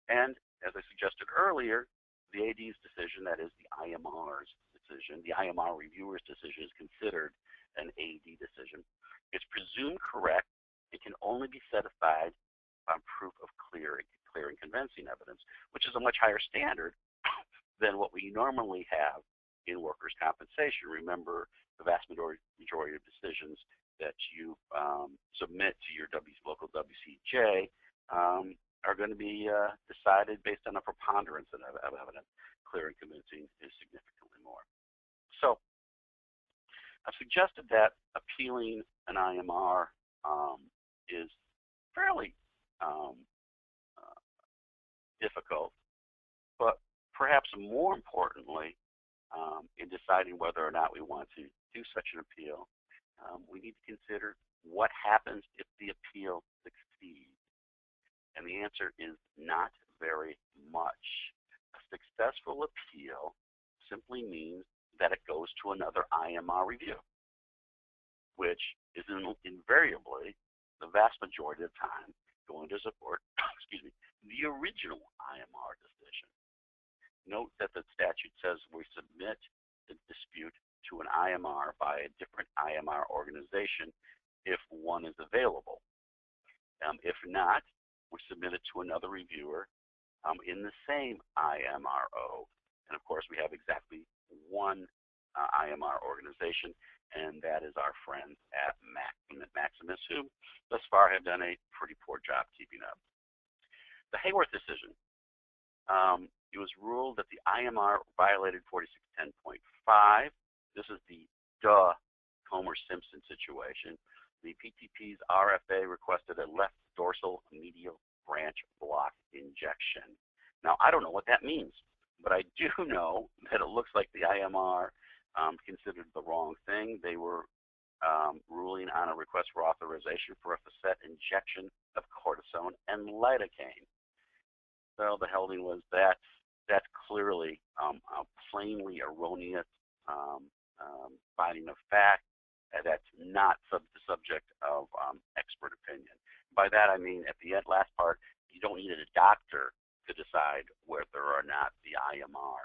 And as I suggested earlier, the AD's decision, that is the IMR's decision, the IMR reviewer's decision, is considered an AD decision. It's presumed correct It can only be set aside on proof of clear and convincing evidence, which is a much higher standard than what we normally have in workers' compensation. Remember, the vast majority of decisions that you submit to your local WCJ are going to be decided based on a preponderance of evidence. Clear and convincing is significantly more. So I've suggested that appealing an IMR is fairly difficult, but perhaps more importantly, in deciding whether or not we want to do such an appeal, we need to consider what happens if the appeal succeeds. And the answer is not very much. A successful appeal simply means that it goes to another IMR review, which is invariably, the vast majority of the time, going to support excuse me, the original IMR decision. Note that the statute says we submit the dispute to an IMR by a different IMR organization if one is available. If not, we submit it to another reviewer in the same IMRO. And of course, we have exactly one IMR organization, and that is our friends at Maximus, who thus far have done a pretty poor job keeping up. The Hayworth decision. It was ruled that the IMR violated 4610.5. This is the Homer-Simpson situation. The PTP's RFA requested a left dorsal medial branch block injection. Now, I don't know what that means, but I do know that it looks like the IMR considered the wrong thing. They were ruling on a request for authorization for a facet injection of cortisone and lidocaine. So the holding was that that's clearly a plainly erroneous finding of fact. That's not the subject of expert opinion. By that I mean, at the last part, you don't need a doctor to decide whether or not the IMR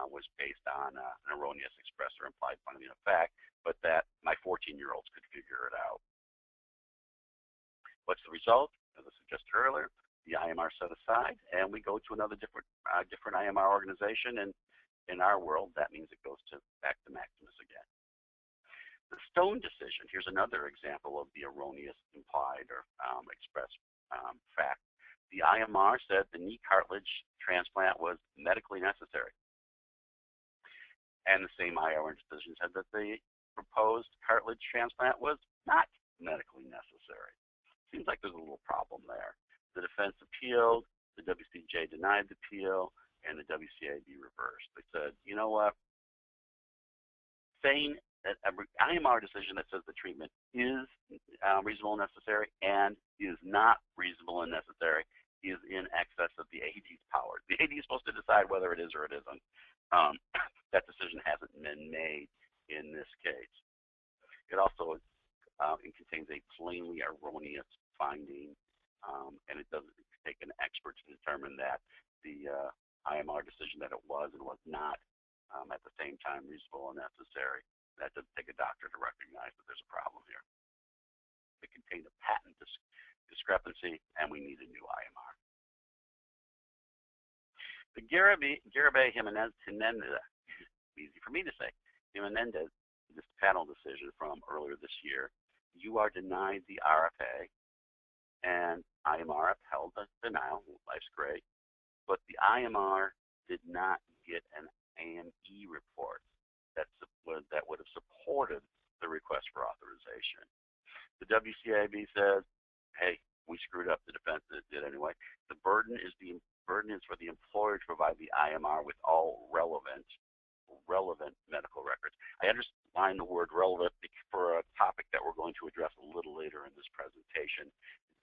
was based on an erroneous express or implied finding of fact, but that my 14-year-olds could figure it out. What's the result? As I suggested earlier, the IMR set aside, and we go to another different IMR organization, and in our world, that means it goes back to Maximus again. The Stone decision, here's another example of the erroneous implied or express fact. The IMR said the knee cartilage transplant was medically necessary. And the same IR decision said that the proposed cartilage transplant was not medically necessary. Seems like there's a little problem there. The defense appealed, the WCJ denied the appeal, and the WCAB reversed. They said, you know what? Saying that an IMR decision that says the treatment is reasonable and necessary and is not reasonable and necessary is in excess of the AD's power. The AD is supposed to decide whether it is or it isn't. That decision hasn't been made in this case. It also it contains a plainly erroneous finding, and it doesn't take an expert to determine that the IMR decision that it was and was not at the same time reasonable and necessary. That doesn't take a doctor to recognize that there's a problem here. It contained a patent discrepancy, and we need a new IMR. The Garibay-Jimenez, easy for me to say, Jimenez, this panel decision from earlier this year, UR denied the RFA, and IMR upheld the denial. Life's great. But the IMR did not get an AME report that would have supported the request for authorization. The WCAB says, hey, we screwed up. The defense did anyway. The burden is for the employer to provide the IMR with all relevant medical records. I underline the word relevant for a topic that we're going to address a little later in this presentation,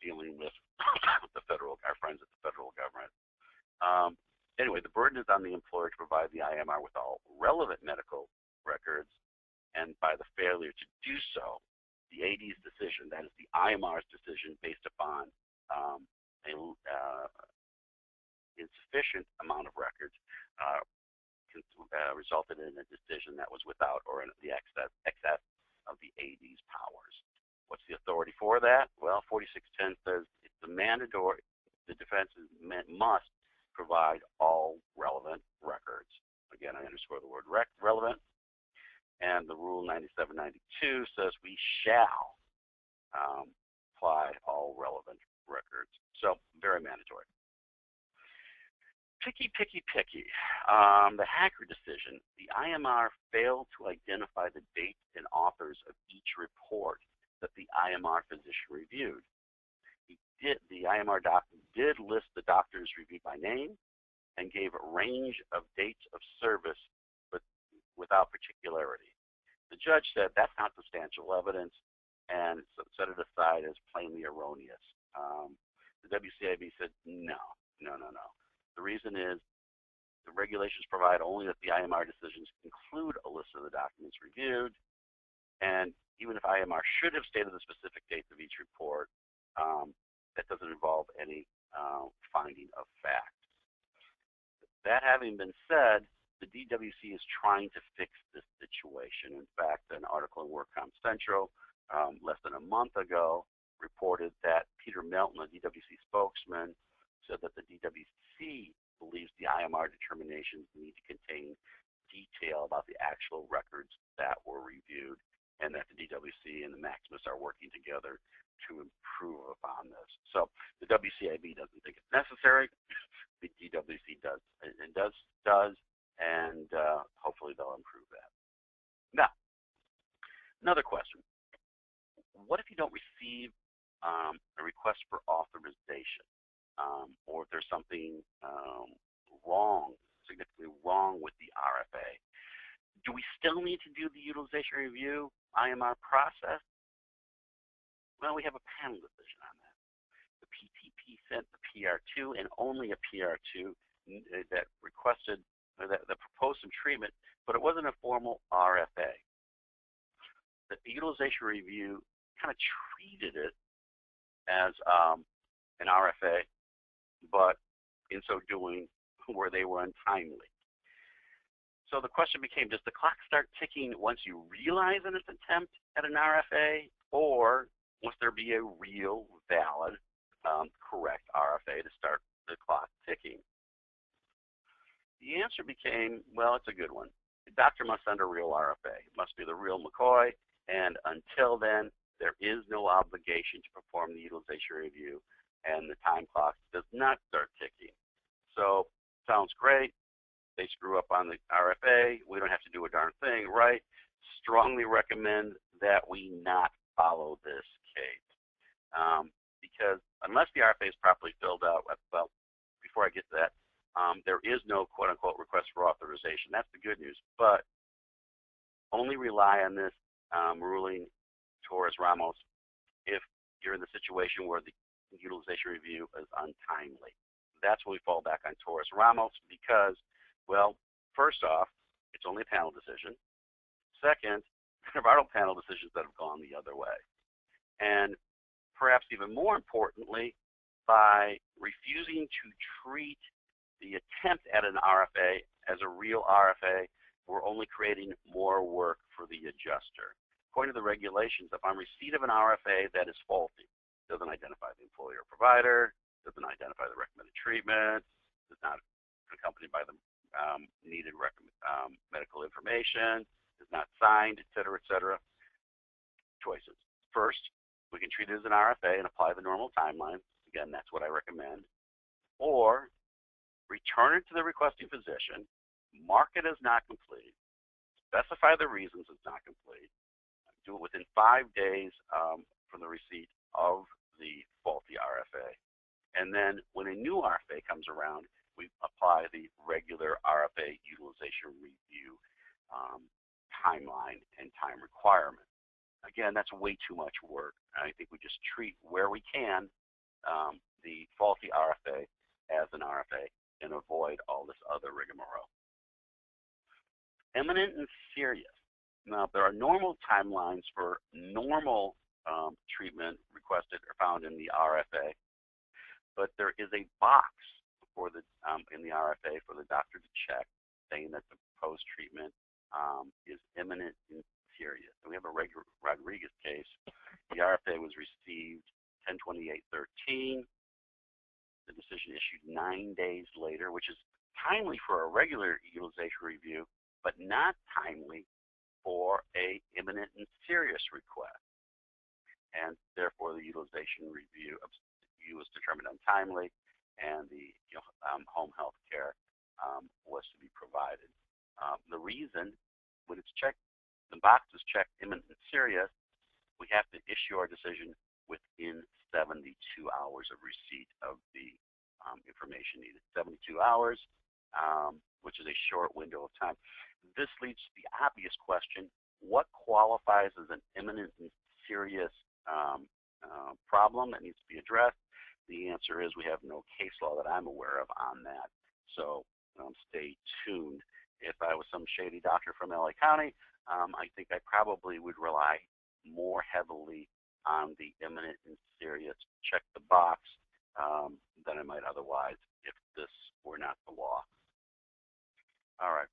dealing with our friends at the federal government. Anyway, the burden is on the employer to provide the IMR with all relevant medical records, and by the failure to do so, the AD's decision, that is the IMR's decision based upon an insufficient amount of records, resulted in a decision that was without or in the excess of the AD's powers. What's the authority for that? Well, 4610 says it's a mandatory. The defense must provide all relevant records. Again, I underscore the word relevant. And the Rule 9792 says we shall apply all relevant records. So very mandatory. Picky. The Hacker decision. The IMR failed to identify the dates and authors of each report that the IMR physician reviewed. The IMR doctor did list the doctors reviewed by name and gave a range of dates of service, but without particularity. The judge said that's not substantial evidence and set it aside as plainly erroneous. The WCIB said no. The reason is the regulations provide only that the IMR decisions include a list of the documents reviewed, and even if IMR should have stated the specific dates of each report, that doesn't involve any finding of fact. That having been said, the DWC is trying to fix this situation. In fact, an article in WorkComp Central less than a month ago reported that Peter Melton, a DWC spokesman, said that the DWC believes the IMR determinations need to contain detail about the actual records that were reviewed, and that the DWC and the Maximus are working together to improve upon this. So the WCIB doesn't think it's necessary. The DWC does, and hopefully they'll improve that. Now, another question. What if you don't receive a request for authorization, or if there's something significantly wrong with the RFA? Do we still need to do the utilization review IMR process? Well, we have a panel decision on that. The PTP sent the PR2 and only a PR2 that requested, that proposed some treatment, but it wasn't a formal RFA. The utilization review kind of treated it as an RFA, but in so doing, where they were untimely. So the question became, does the clock start ticking once you realize an attempt at an RFA, or must there be a real, valid, correct RFA to start the clock ticking? The answer became, well, it's a good one. The doctor must send a real RFA. It must be the real McCoy, and until then, there is no obligation to perform the utilization review, and the time clock does not start ticking. So, sounds great. They screw up on the RFA. We don't have to do a darn thing, right? Strongly recommend that we not follow this case. Because unless the RFA is properly filled out, well, before I get to that, there is no quote-unquote request for authorization. That's the good news. But only rely on this ruling, Torres-Ramos, if you're in the situation where the utilization review is untimely. That's when we fall back on Torres-Ramos because, well, first off, it's only a panel decision. Second, there are no panel decisions that have gone the other way. And perhaps even more importantly, by refusing to treat the attempt at an RFA as a real RFA, we're only creating more work for the adjuster. According to the regulations, upon receipt of an RFA that is faulty, doesn't identify the employer or provider, doesn't identify the recommended treatment, is not accompanied by the needed medical information, is not signed, et cetera, choices. First, we can treat it as an RFA and apply the normal timeline. Again, that's what I recommend. Or return it to the requesting physician, mark it as not complete, specify the reasons it's not complete, do it within 5 days from the receipt of the faulty RFA. And then when a new RFA comes around, we apply the regular RFA utilization review timeline and time requirement. Again, that's way too much work. I think we just treat where we can the faulty RFA as an RFA and avoid all this other rigmarole. Imminent and serious. Now, there are normal timelines for normal treatment requested or found in the RFA, but there is a box for the in the RFA for the doctor to check, saying that the proposed treatment is imminent and serious. And we have a Rodriguez case. The RFA was received 10/28/13. The decision issued 9 days later, which is timely for a regular utilization review, but not timely for a imminent and serious request. And therefore, the utilization review was determined untimely, and the home health care was to be provided. The reason, when it's checked, the box is checked imminent and serious, we have to issue our decision within 72 hours of receipt of the information needed. 72 hours, which is a short window of time. This leads to the obvious question: what qualifies as an imminent and serious problem that needs to be addressed? The answer is we have no case law that I'm aware of on that. So stay tuned. If I was some shady doctor from LA County, I think I probably would rely more heavily on the imminent and serious check the box than I might otherwise if this were not the law. All right.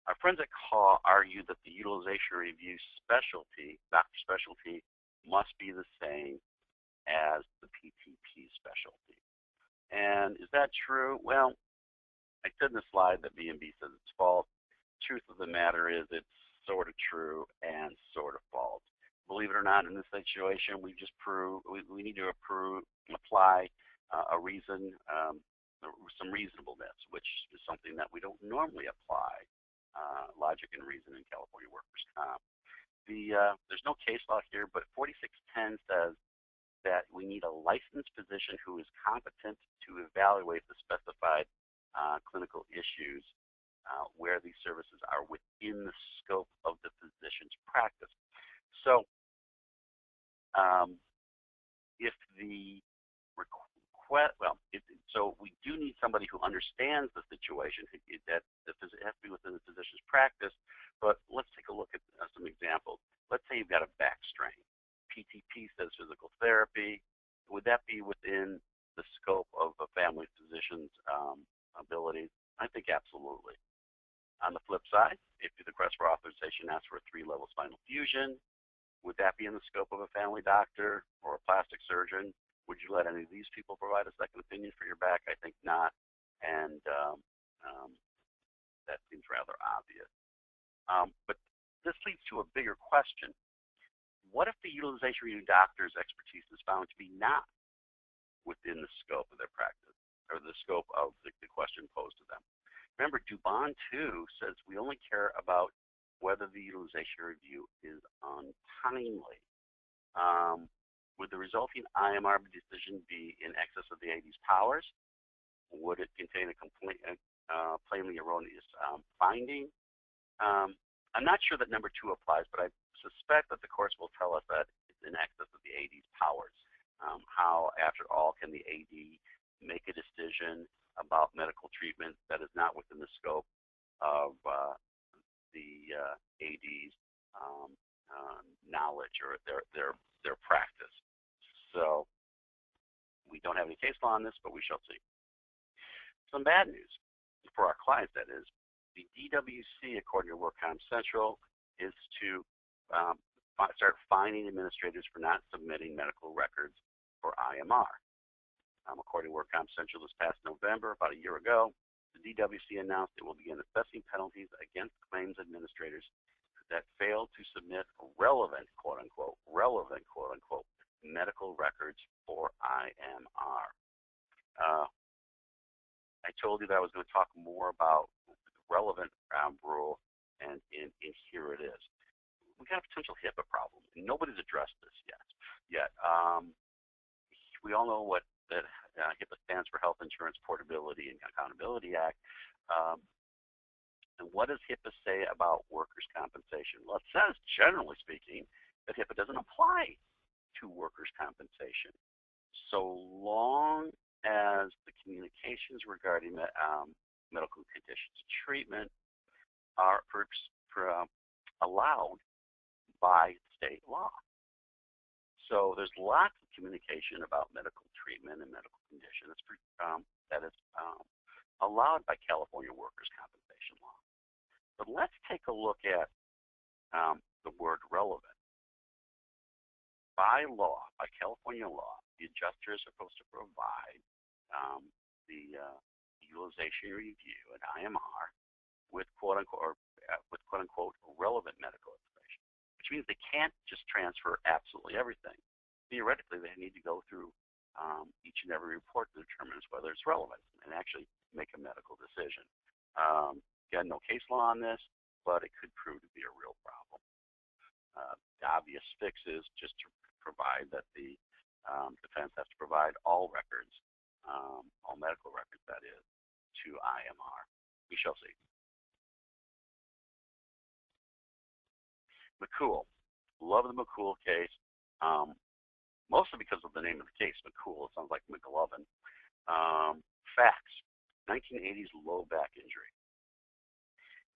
Our friends at CAAA argue that the utilization review specialty, doctor specialty, must be the same as the PTP specialty. And is that true? Well, I said in the slide that B&B says it's false. Truth of the matter is it's sort of true and sort of false. Believe it or not, in this situation, we need to apply a reason, some reasonableness, which is something that we don't normally apply, logic and reason in California workers' comp. There's no case law here, but 4610 says that we need a licensed physician who is competent to evaluate the specified clinical issues where these services are within the scope of the physician's practice. So if the so we do need somebody who understands the situation, that it has to be within the physician's practice. But let's take a look at some examples. Let's say you've got a back strain. PTP says physical therapy. Would that be within the scope of a family physician's abilities? I think absolutely. On the flip side, if the request for authorization asks for a 3-level spinal fusion, would that be in the scope of a family doctor or a plastic surgeon? Would you let any of these people provide a second opinion for your back? I think not, and that seems rather obvious. But this leads to a bigger question. What if the utilization review doctor's expertise is found to be not within the scope of their practice, or the scope of the question posed to them? Remember, Dubon 2 says we only care about whether the utilization review is untimely. Would the resulting IMR decision be in excess of the AD's powers? Would it contain a plainly erroneous finding? I'm not sure that number 2 applies, but I suspect that the courts will tell us that it's in excess of the AD's powers. How, after all, can the AD make a decision about medical treatment that is not within the scope of the AD's knowledge or their practice? So we don't have any case law on this, but we shall see. Some bad news for our clients, that is. The DWC, according to WorkComp Central, is to start fining administrators for not submitting medical records for IMR. According to WorkComp Central this past November, about a year ago, the DWC announced it will begin assessing penalties against claims administrators that fail to submit relevant, quote-unquote, medical records for IMR. I told you that I was going to talk more about the relevant rule, and here it is. We got a potential HIPAA problem, and nobody's addressed this yet. We all know what that HIPAA stands for: Health Insurance Portability and Accountability Act. And what does HIPAA say about workers' compensation? Well, it says, generally speaking, that HIPAA doesn't apply to workers' compensation so long as the communications regarding medical conditions treatment are allowed by state law. So there's lots of communication about medical treatment and medical conditions that is allowed by California workers' compensation law. But let's take a look at the word relevant. By law, by California law, the adjuster is supposed to provide the utilization review and IMR with quote unquote relevant medical information, which means they can't just transfer absolutely everything. Theoretically, they need to go through each and every report to determine whether it's relevant and actually make a medical decision. Again, no case law on this, but it could prove to be a real problem. The obvious fix is just to provide that the defense has to provide all records, all medical records, that is, to IMR. We shall see. McCool. Love the McCool case, mostly because of the name of the case, McCool. It sounds like McLovin. Facts. 1980s low back injury.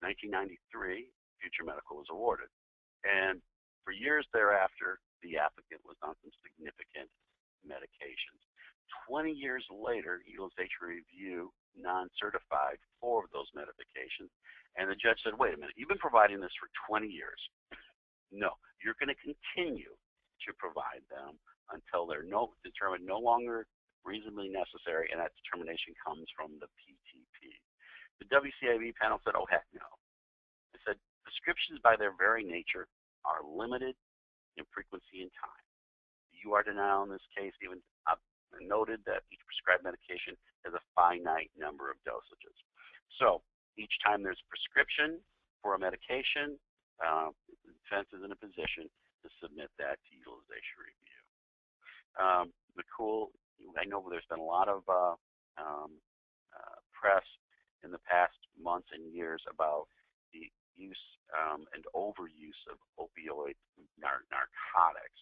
1993, future medical was awarded. And for years thereafter, the applicant was on some significant medications. 20 years later, utilization review non-certified 4 of those medications. And the judge said, wait a minute, you've been providing this for 20 years. No, you're going to continue to provide them until they're determined no longer reasonably necessary, and that determination comes from the PTP. The WCAB panel said, oh, heck no. They said prescriptions by their very nature are limited in frequency and time. The UR denial in this case even noted that each prescribed medication has a finite number of dosages. So each time there's a prescription for a medication, the defense is in a position to submit that to utilization review. McCool, I know there's been a lot of press in the past months and years about the use and overuse of opioid narcotics.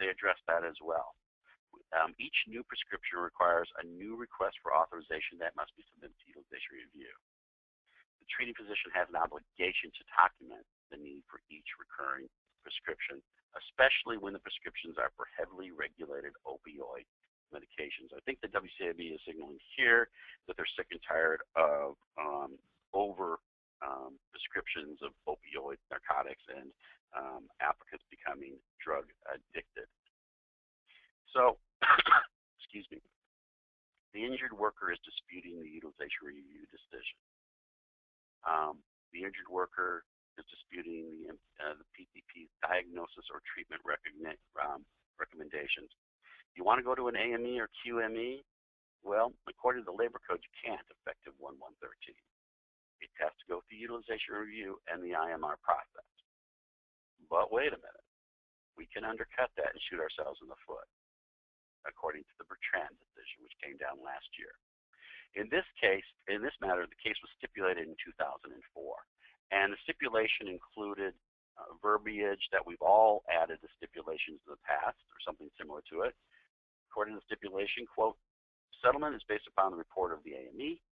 They address that as well. Each new prescription requires a new request for authorization that must be submitted to utilization review. The treating physician has an obligation to document the need for each recurring prescription, especially when the prescriptions are for heavily regulated opioid medications. I think the WCAB is signaling here that they're sick and tired of prescriptions of opioid narcotics and applicants becoming drug addicted. So, excuse me, the injured worker is disputing the utilization review decision. The injured worker is disputing the PTP's diagnosis or treatment recommendations. You want to go to an AME or QME? Well, according to the labor code, you can't, effective 1/113. It has to go through utilization review and the IMR process. But wait a minute. We can undercut that and shoot ourselves in the foot, according to the Bertrand decision, which came down last year. In this case, in this matter, the case was stipulated in 2004. And the stipulation included verbiage that we've all added to stipulations in the past, or something similar to it. According to the stipulation, quote, settlement is based upon the report of the AME.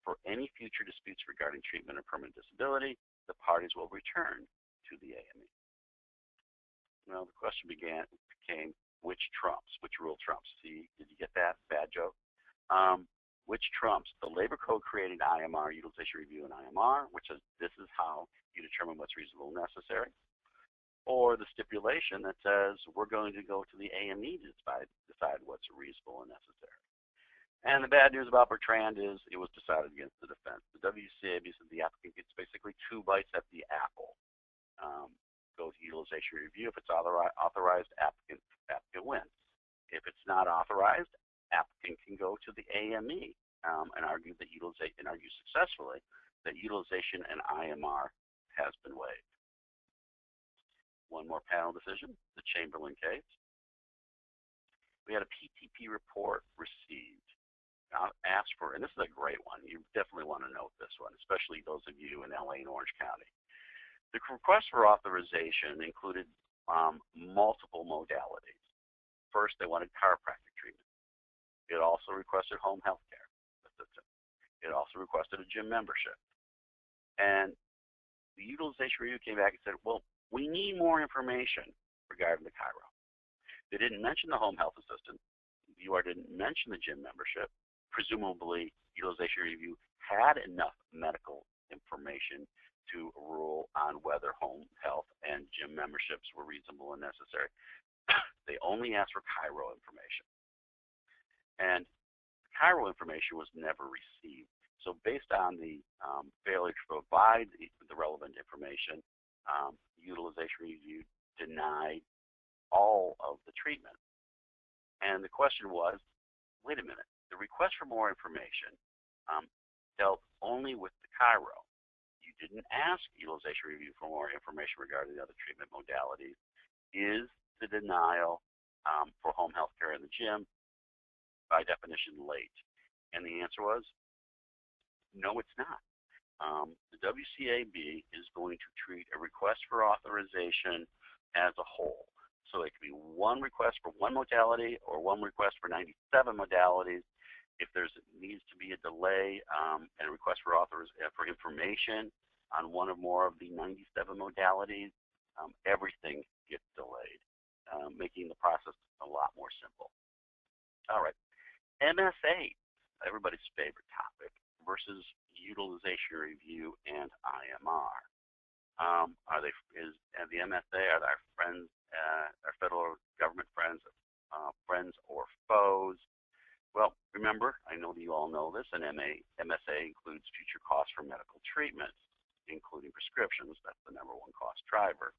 For any future disputes regarding treatment or permanent disability, the parties will return to the AME. Well, the question became, which trumps? Which rule trumps? See, did you get that? Bad joke. Which trumps? The labor code created IMR, utilization review, and IMR, which is this is how you determine what's reasonable and necessary. Or the stipulation that says we're going to go to the AME to decide what's reasonable and necessary. And the bad news about Bertrand is it was decided against the defense. The WCAB said the applicant gets basically 2 bites at the apple. Go to utilization review. If it's authorized, applicant wins. If it's not authorized, applicant can go to the AME and argue successfully that utilization and IMR has been waived. One more panel decision, the Chamberlain case. We had a PTP report received. Asked for, and this is a great one. You definitely want to note this one, especially those of you in LA and Orange County. The request for authorization included multiple modalities. First, they wanted chiropractic treatment. It also requested home health care assistance. It also requested a gym membership. And the utilization review came back and said, well, we need more information regarding the chiro. They didn't mention the home health assistance. UR didn't mention the gym membership. Presumably, utilization review had enough medical information to rule on whether home health memberships were reasonable and necessary. They only asked for Cairo information. And Cairo information was never received. So based on the failure to provide the relevant information, utilization review denied all of the treatment. And the question was, wait a minute, the request for more information dealt only with the Cairo. You didn't ask utilization review for more information regarding the other treatment modalities. Is the denial for home health care in the gym by definition late? And the answer was, no, it's not. The WCAB is going to treat a request for authorization as a whole. So it could be one request for one modality or one request for 97 modalities. If there needs to be a delay and a request for information on one or more of the 97 modalities, everything gets delayed, making the process a lot more simple. All right, MSA, everybody's favorite topic, versus utilization review and IMR. Is the MSA, are our friends, our federal government friends, friends or foes? Well, remember, I know that you all know this, an MSA includes future costs for medical treatments, including prescriptions. That's the #1 cost driver.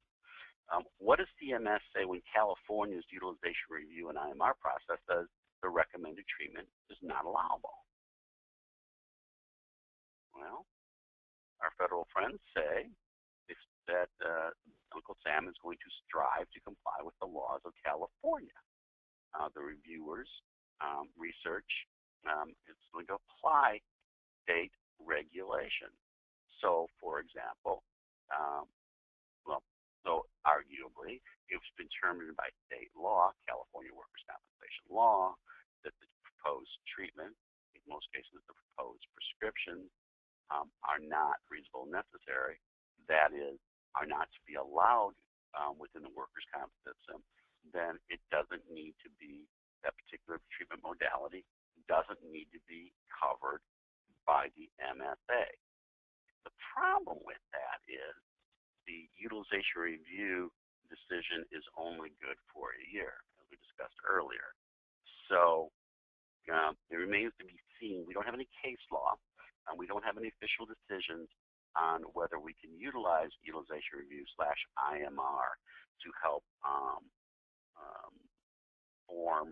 What does CMS say when California's utilization review and IMR process says the recommended treatment is not allowable? Well, our federal friends say that Uncle Sam is going to strive to comply with the laws of California. The reviewers research is going to apply state regulation. So, for example, so arguably, it's been determined by state law, California workers' compensation law, that the proposed treatment, in most cases the proposed prescriptions, are not reasonable and necessary, that is, are not to be allowed within the workers' comp system, then it doesn't need to be, that particular treatment modality doesn't need to be covered by the MSA. The problem with that is the utilization review decision is only good for a year, as we discussed earlier. So it remains to be seen. We don't have any case law, and we don't have any official decisions on whether we can utilize utilization review / IMR to help form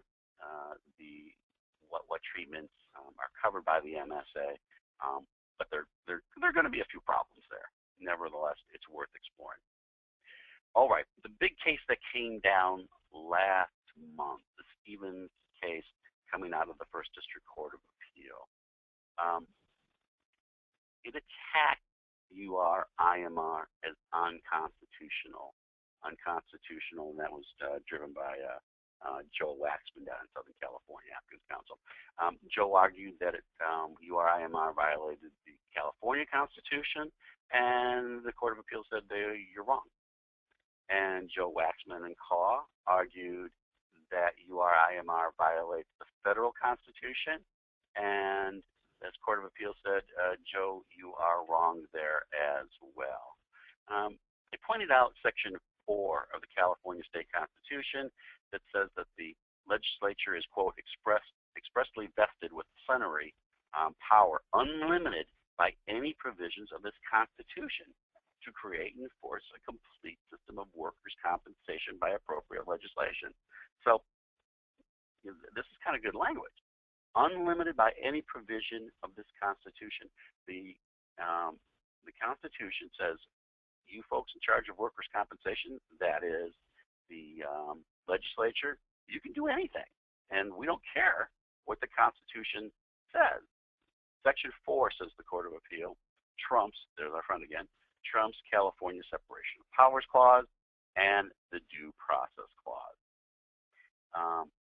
what treatments are covered by the MSA. But there are going to be a few problems there. Nevertheless, it's worth exploring. All right, the big case that came down last month, the Stevens case coming out of the First District Court of Appeal. It attacked UR IMR as unconstitutional, and that was driven by Joe Waxman down in Southern California, Applicant Counsel. Joe argued that UR IMR violated the California Constitution, and the Court of Appeals said, you're wrong. And Joe Waxman and Caw argued that UR IMR violates the federal Constitution, and as Court of Appeals said, Joe, you are wrong there as well. They pointed out Section 4 of the California State Constitution that says that the legislature is, quote, expressly vested with plenary power unlimited by any provisions of this Constitution to create and enforce a complete system of workers' compensation by appropriate legislation. So this is kind of good language. Unlimited by any provision of this Constitution. The Constitution says you folks in charge of workers' compensation, that is the legislature, you can do anything. And we don't care what the Constitution says. Section 4, says the Court of Appeal, trumps, there's our friend again, trumps California Separation of Powers Clause and the Due Process Clause.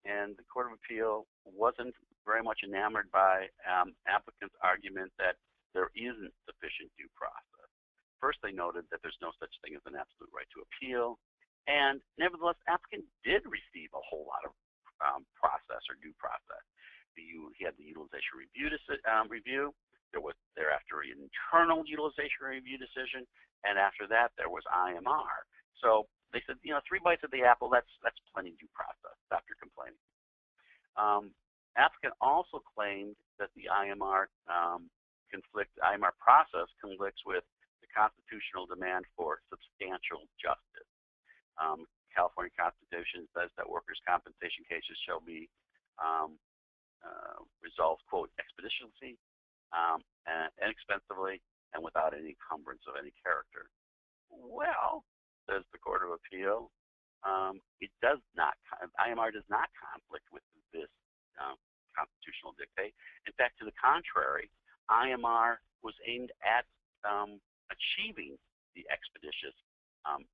And the Court of Appeal wasn't very much enamored by applicants' argument that there isn't sufficient due process. First, they noted that there's no such thing as an absolute right to appeal, and nevertheless, applicant did receive a whole lot of process or due process. He had the utilization review. There was thereafter an internal utilization review decision, and after that, there was IMR. So they said, you know, 3 bites of the apple, that's plenty due process. Stop your complaining. Applicant also claimed that the IMR IMR process conflicts with the constitutional demand for substantial justice. California Constitution says that workers' compensation cases shall be resolved, quote, expeditiously, and inexpensively, and without any encumbrance of any character. Well, says the Court of Appeal, it does not, IMR does not conflict with this constitutional dictate. In fact, to the contrary, IMR was aimed at achieving the expeditious,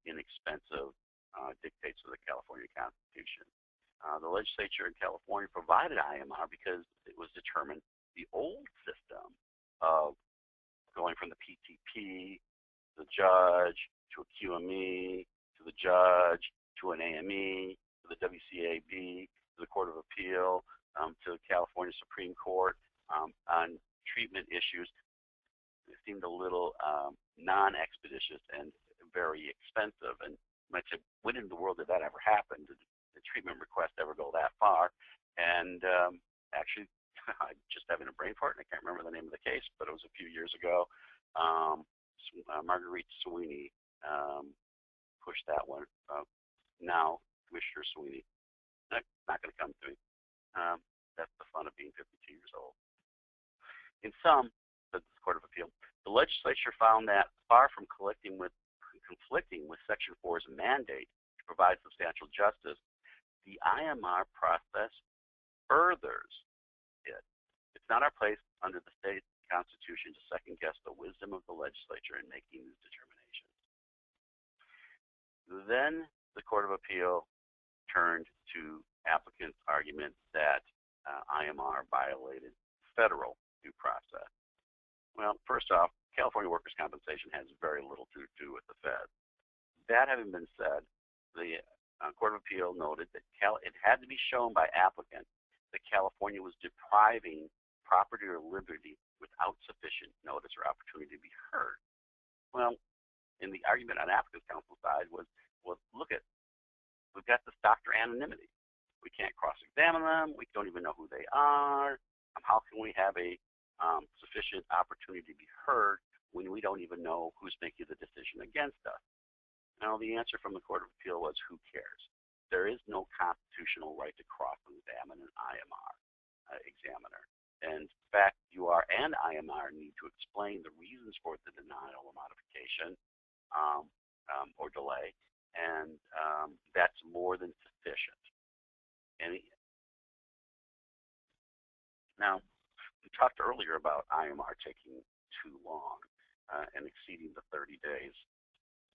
inexpensive dictates of the California Constitution. The legislature in California provided IMR because it was determined the old system of going from the PTP to the judge to a QME to the judge to an AME to the WCAB to the Court of Appeal to the California Supreme Court on treatment issues. It seemed a little non-expeditious and very expensive. And you might say, when in the world did that ever happen? Did the treatment request ever go that far? And actually, I'm just having a brain fart, and I can't remember the name of the case, but it was a few years ago. Marguerite Sweeney pushed that one. Now, Commissioner Sweeney, not going to come to me. That's the fun of being 52 years old. In sum, the Court of Appeal, the legislature found that far from conflicting with Section 4's mandate to provide substantial justice, the IMR process furthers it. It's not our place under the state constitution to second-guess the wisdom of the legislature in making these determinations. Then the Court of Appeal turned to applicants' argument that IMR violated federal due process. Well, first off, California workers' compensation has very little to do with the Fed. That having been said, the Court of Appeal noted that it had to be shown by applicant that California was depriving property or liberty without sufficient notice or opportunity to be heard. Well, in the argument on applicant's counsel side was, well, look at, we've got this doctor anonymity. We can't cross-examine them. We don't even know who they are. How can we have a sufficient opportunity to be heard when we don't even know who's making the decision against us? Now, the answer from the Court of Appeal was, who cares? There is no constitutional right to cross-examine an IMR examiner. And in fact, UR and IMR need to explain the reasons for the denial or modification or delay, and that's more than sufficient. Now, we talked earlier about IMR taking too long and exceeding the 30 days.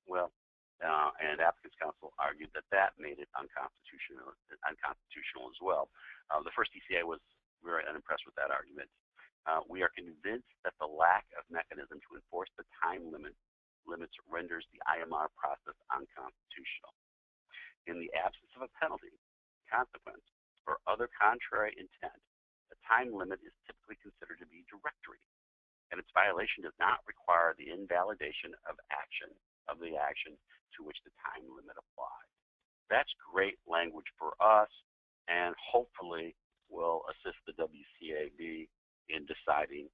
Well, and applicants' counsel argued that that made it unconstitutional as well. The first DCA was very unimpressed with that argument. We are convinced that the lack of mechanism to enforce the time limits renders the IMR process unconstitutional. In the absence of a penalty, consequence, or other contrary intent, the time limit is typically considered to be directory, and its violation does not require the invalidation of the action to which the time limit applies. That's great language for us, and hopefully will assist the WCAB in deciding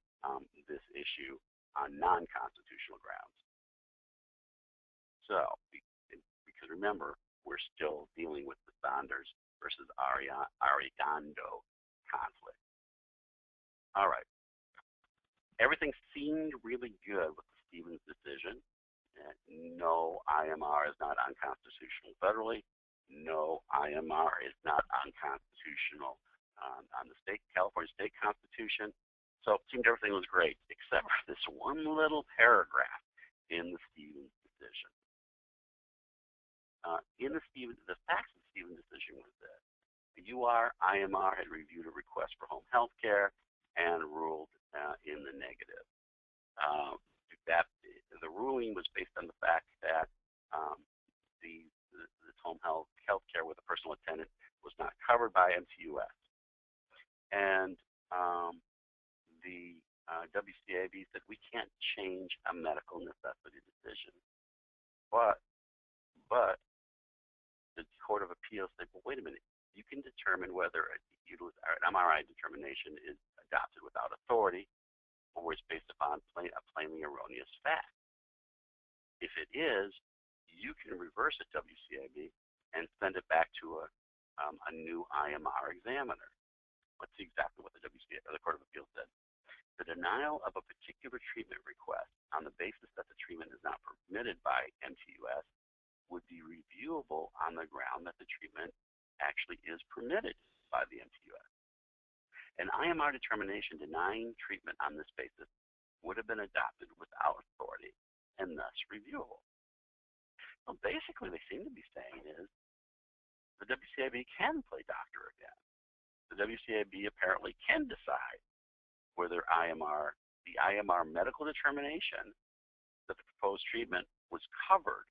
this issue on non-constitutional grounds. So, because remember, we're still dealing with the Saunders versus Arredondo conflict. All right. Everything seemed really good with the Stevens decision. No, IMR is not unconstitutional federally. No, IMR is not unconstitutional on the California state constitution. So it seemed everything was great, except for this one little paragraph in the Stevens decision. The facts of the Stevens decision was that the UR IMR had reviewed a request for home health care and ruled in the negative. The ruling was based on the fact that this home health care with a personal attendant was not covered by MTUS. And the WCAB said, we can't change a medical necessity decision. But the Court of Appeals said, well, wait a minute, you can determine whether an MRI determination is adopted without authority or is based upon a plainly erroneous fact. If it is, you can reverse it, WCAB, and send it back to a new IMR examiner. Let's see exactly what the Court of Appeals said. The denial of a particular treatment request on the basis that the treatment is not permitted by MTUS would be reviewable on the ground that the treatment actually is permitted by the MTUS. An IMR determination denying treatment on this basis would have been adopted without authority and thus reviewable. Well, basically, they seem to be saying is the WCAB can play doctor again. The WCAB apparently can decide whether the IMR medical determination that the proposed treatment was covered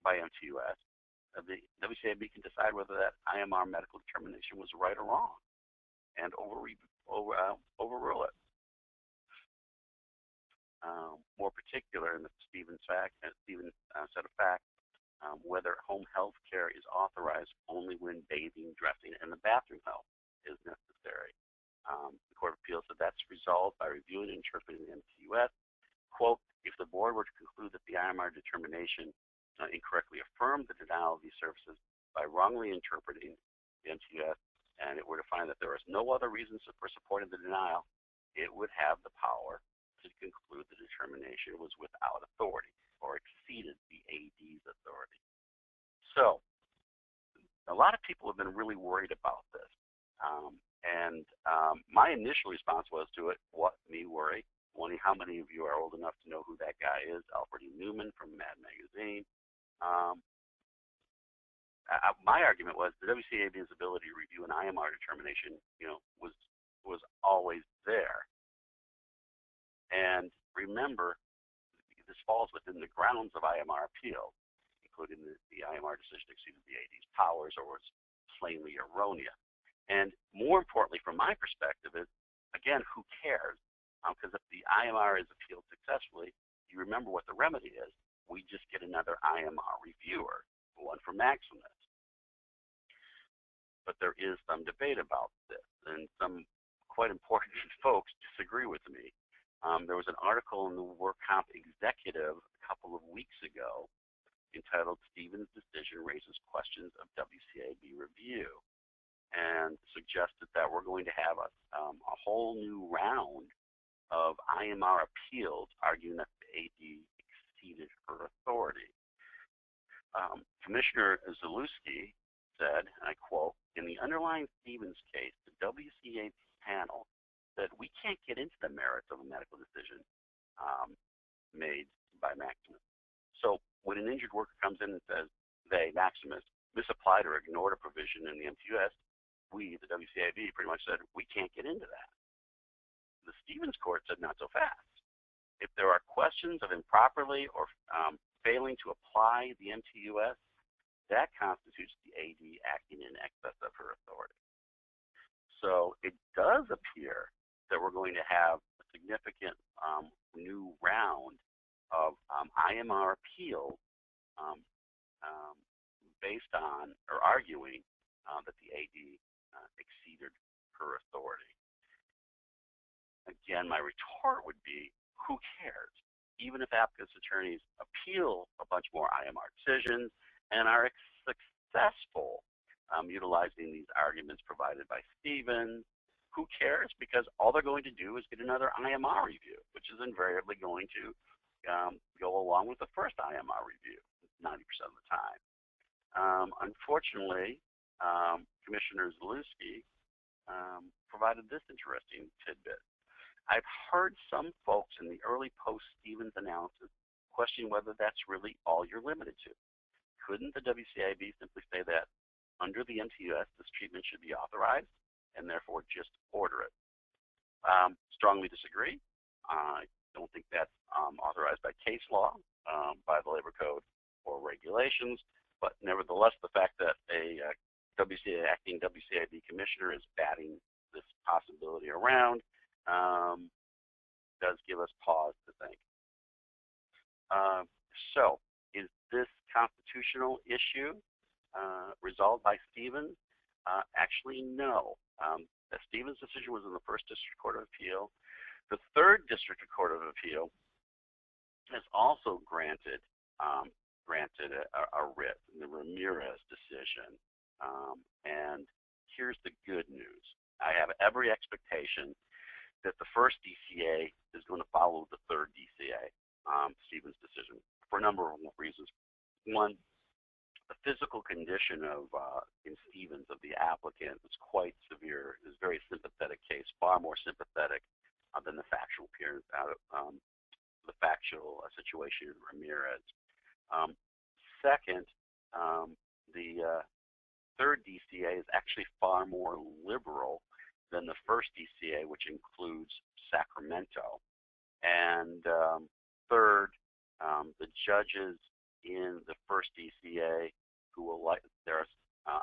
by MTUS, the WCAB can decide whether that IMR medical determination was right or wrong and overrule it. More particular, in the Stevens set of facts, whether home health care is authorized only when bathing, dressing, and the bathroom help is necessary. The Court of Appeals said that's resolved by reviewing and interpreting the MTUS. Quote, if the board were to conclude that the IMR determination incorrectly affirmed the denial of these services by wrongly interpreting the MTUS, and it were to find that there was no other reasons for supporting the denial, it would have the power to conclude the determination was without authority or exceeded the AD's authority. So, a lot of people have been really worried about this. My initial response was to it, what me worry? Wondering how many of you are old enough to know who that guy is, Alfred E. Newman from Mad Magazine. My argument was the WCAB's ability to review an IMR determination, was always there. And remember, this falls within the grounds of IMR appeal, including the IMR decision exceeded the AD's powers or was plainly erroneous. And more importantly, from my perspective, is again, who cares? Because if the IMR is appealed successfully, you remember what the remedy is. We just get another IMR reviewer, one from Maximus. But there is some debate about this, and some quite important folks disagree with me. There was an article in the Work Comp Executive a couple of weeks ago entitled Stevens' Decision Raises Questions of WCAB Review, and suggested that we're going to have a whole new round of IMR appeals arguing that the AD exceeded her authority. Commissioner Zalewski said, and I quote, in the underlying Stevens case, the WCAB panel said we can't get into the merits of a medical decision made by Maximus. So when an injured worker comes in and says they, Maximus, misapplied or ignored a provision in the MTUS, we, the WCAB, pretty much said we can't get into that. The Stevens court said not so fast. If there are questions of improperly or failing to apply the MTUS, that constitutes the AD acting in excess of her authority. So it does appear that we're going to have a significant new round of IMR appeals based on or arguing that the AD exceeded her authority. Again, my retort would be, who cares? Even if applicants' attorneys appeal a bunch more IMR decisions and are successful utilizing these arguments provided by Stevens, who cares? Because all they're going to do is get another IMR review, which is invariably going to go along with the first IMR review 90% of the time. Unfortunately, Commissioner Zalewski provided this interesting tidbit. I've heard some folks in the early post-Stevens analysis question whether that's really all you're limited to. Couldn't the WCAB simply say that under the MTUS, this treatment should be authorized and therefore just order it? Strongly disagree. I don't think that's authorized by case law, by the labor code or regulations, but nevertheless, the fact that a acting WCAB commissioner is batting this possibility around does give us pause to think. So, is this constitutional issue? resolved by Stevens? Actually, no. The Stevens decision was in the First District Court of Appeal. The Third District Court of Appeal has also granted a writ in the Ramirez decision. And here's the good news. I have every expectation that the first DCA is going to follow the third DCA, Stevens decision, for a number of reasons. One, the physical condition of in Stevens of the applicant was quite severe. It was a very sympathetic case, far more sympathetic than the factual situation in Ramirez. Second, the third DCA is actually far more liberal than the first DCA, which includes Sacramento. And third, the judges in the first DCA who will there are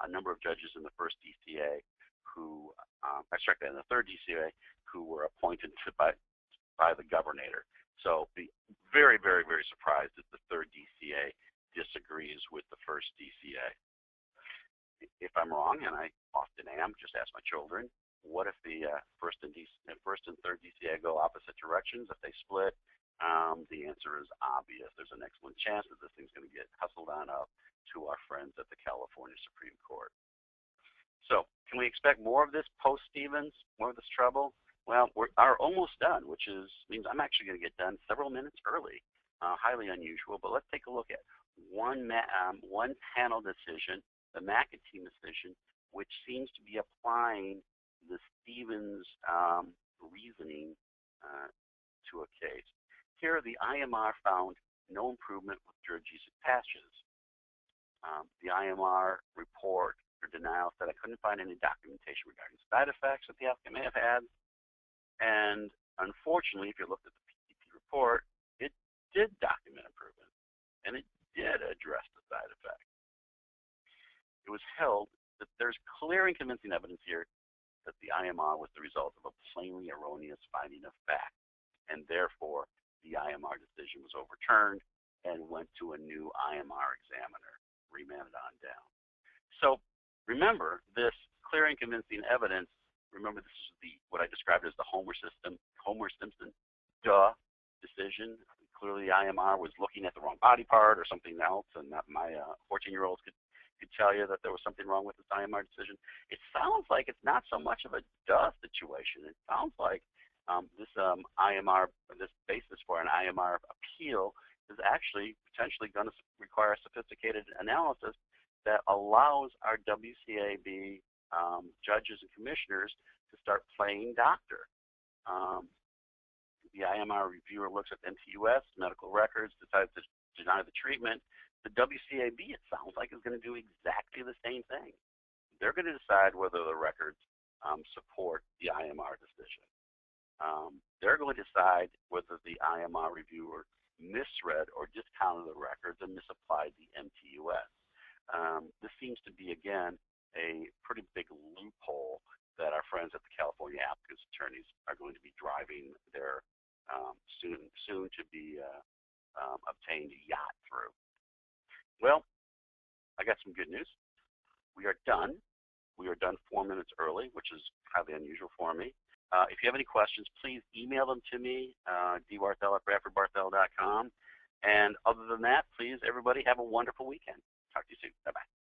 a number of judges in the first DCA who, in the third DCA, who were appointed by the governor. So be very, very, very surprised if the third DCA disagrees with the first DCA. If I'm wrong, and I often am, just ask my children, what if the first and third DCA go opposite directions? If they split, the answer is obvious. There's an excellent chance that this thing's going to get hustled on up to our friends at the California Supreme Court. So can we expect more of this post-Stevens, more of this trouble? Well, we are almost done, which means I'm actually going to get done several minutes early. Highly unusual, but let's take a look at one panel decision, the McAtee decision, which seems to be applying the Stevens reasoning to a case. Here, the IMR found no improvement with geodesic patches. The IMR report or denial said I couldn't find any documentation regarding side effects that the applicant may have had. And unfortunately, if you looked at the PCP report, it did document improvement, and it did address the side effects. It was held that there's clear and convincing evidence here that the IMR was the result of a plainly erroneous finding of fact, and therefore the IMR decision was overturned and went to a new IMR examiner, remanded on down. So remember, this clear and convincing evidence, remember this is what I described as the Homer-Simpson decision. Clearly the IMR was looking at the wrong body part or something else, and my 14-year-olds could tell you that there was something wrong with this IMR decision. It sounds like it's not so much of a situation. It sounds like this basis for an IMR appeal is actually potentially going to require sophisticated analysis that allows our WCAB judges and commissioners to start playing doctor. The IMR reviewer looks at MTUS, medical records, decides to deny the treatment. The WCAB, it sounds like, is going to do exactly the same thing. They're going to decide whether the records support the IMR decision. They're going to decide whether the IMR reviewer misread or discounted the records and misapplied the MTUS. This seems to be, again, a pretty big loophole that our friends at the California Applicants attorneys are going to be driving their soon to be obtained yacht through. Well, I got some good news. We are done. We are done 4 minutes early, which is highly unusual for me. If you have any questions, please email them to me, dbarthel@bradfordbarthel.com. And other than that, please, everybody, have a wonderful weekend. Talk to you soon. Bye-bye.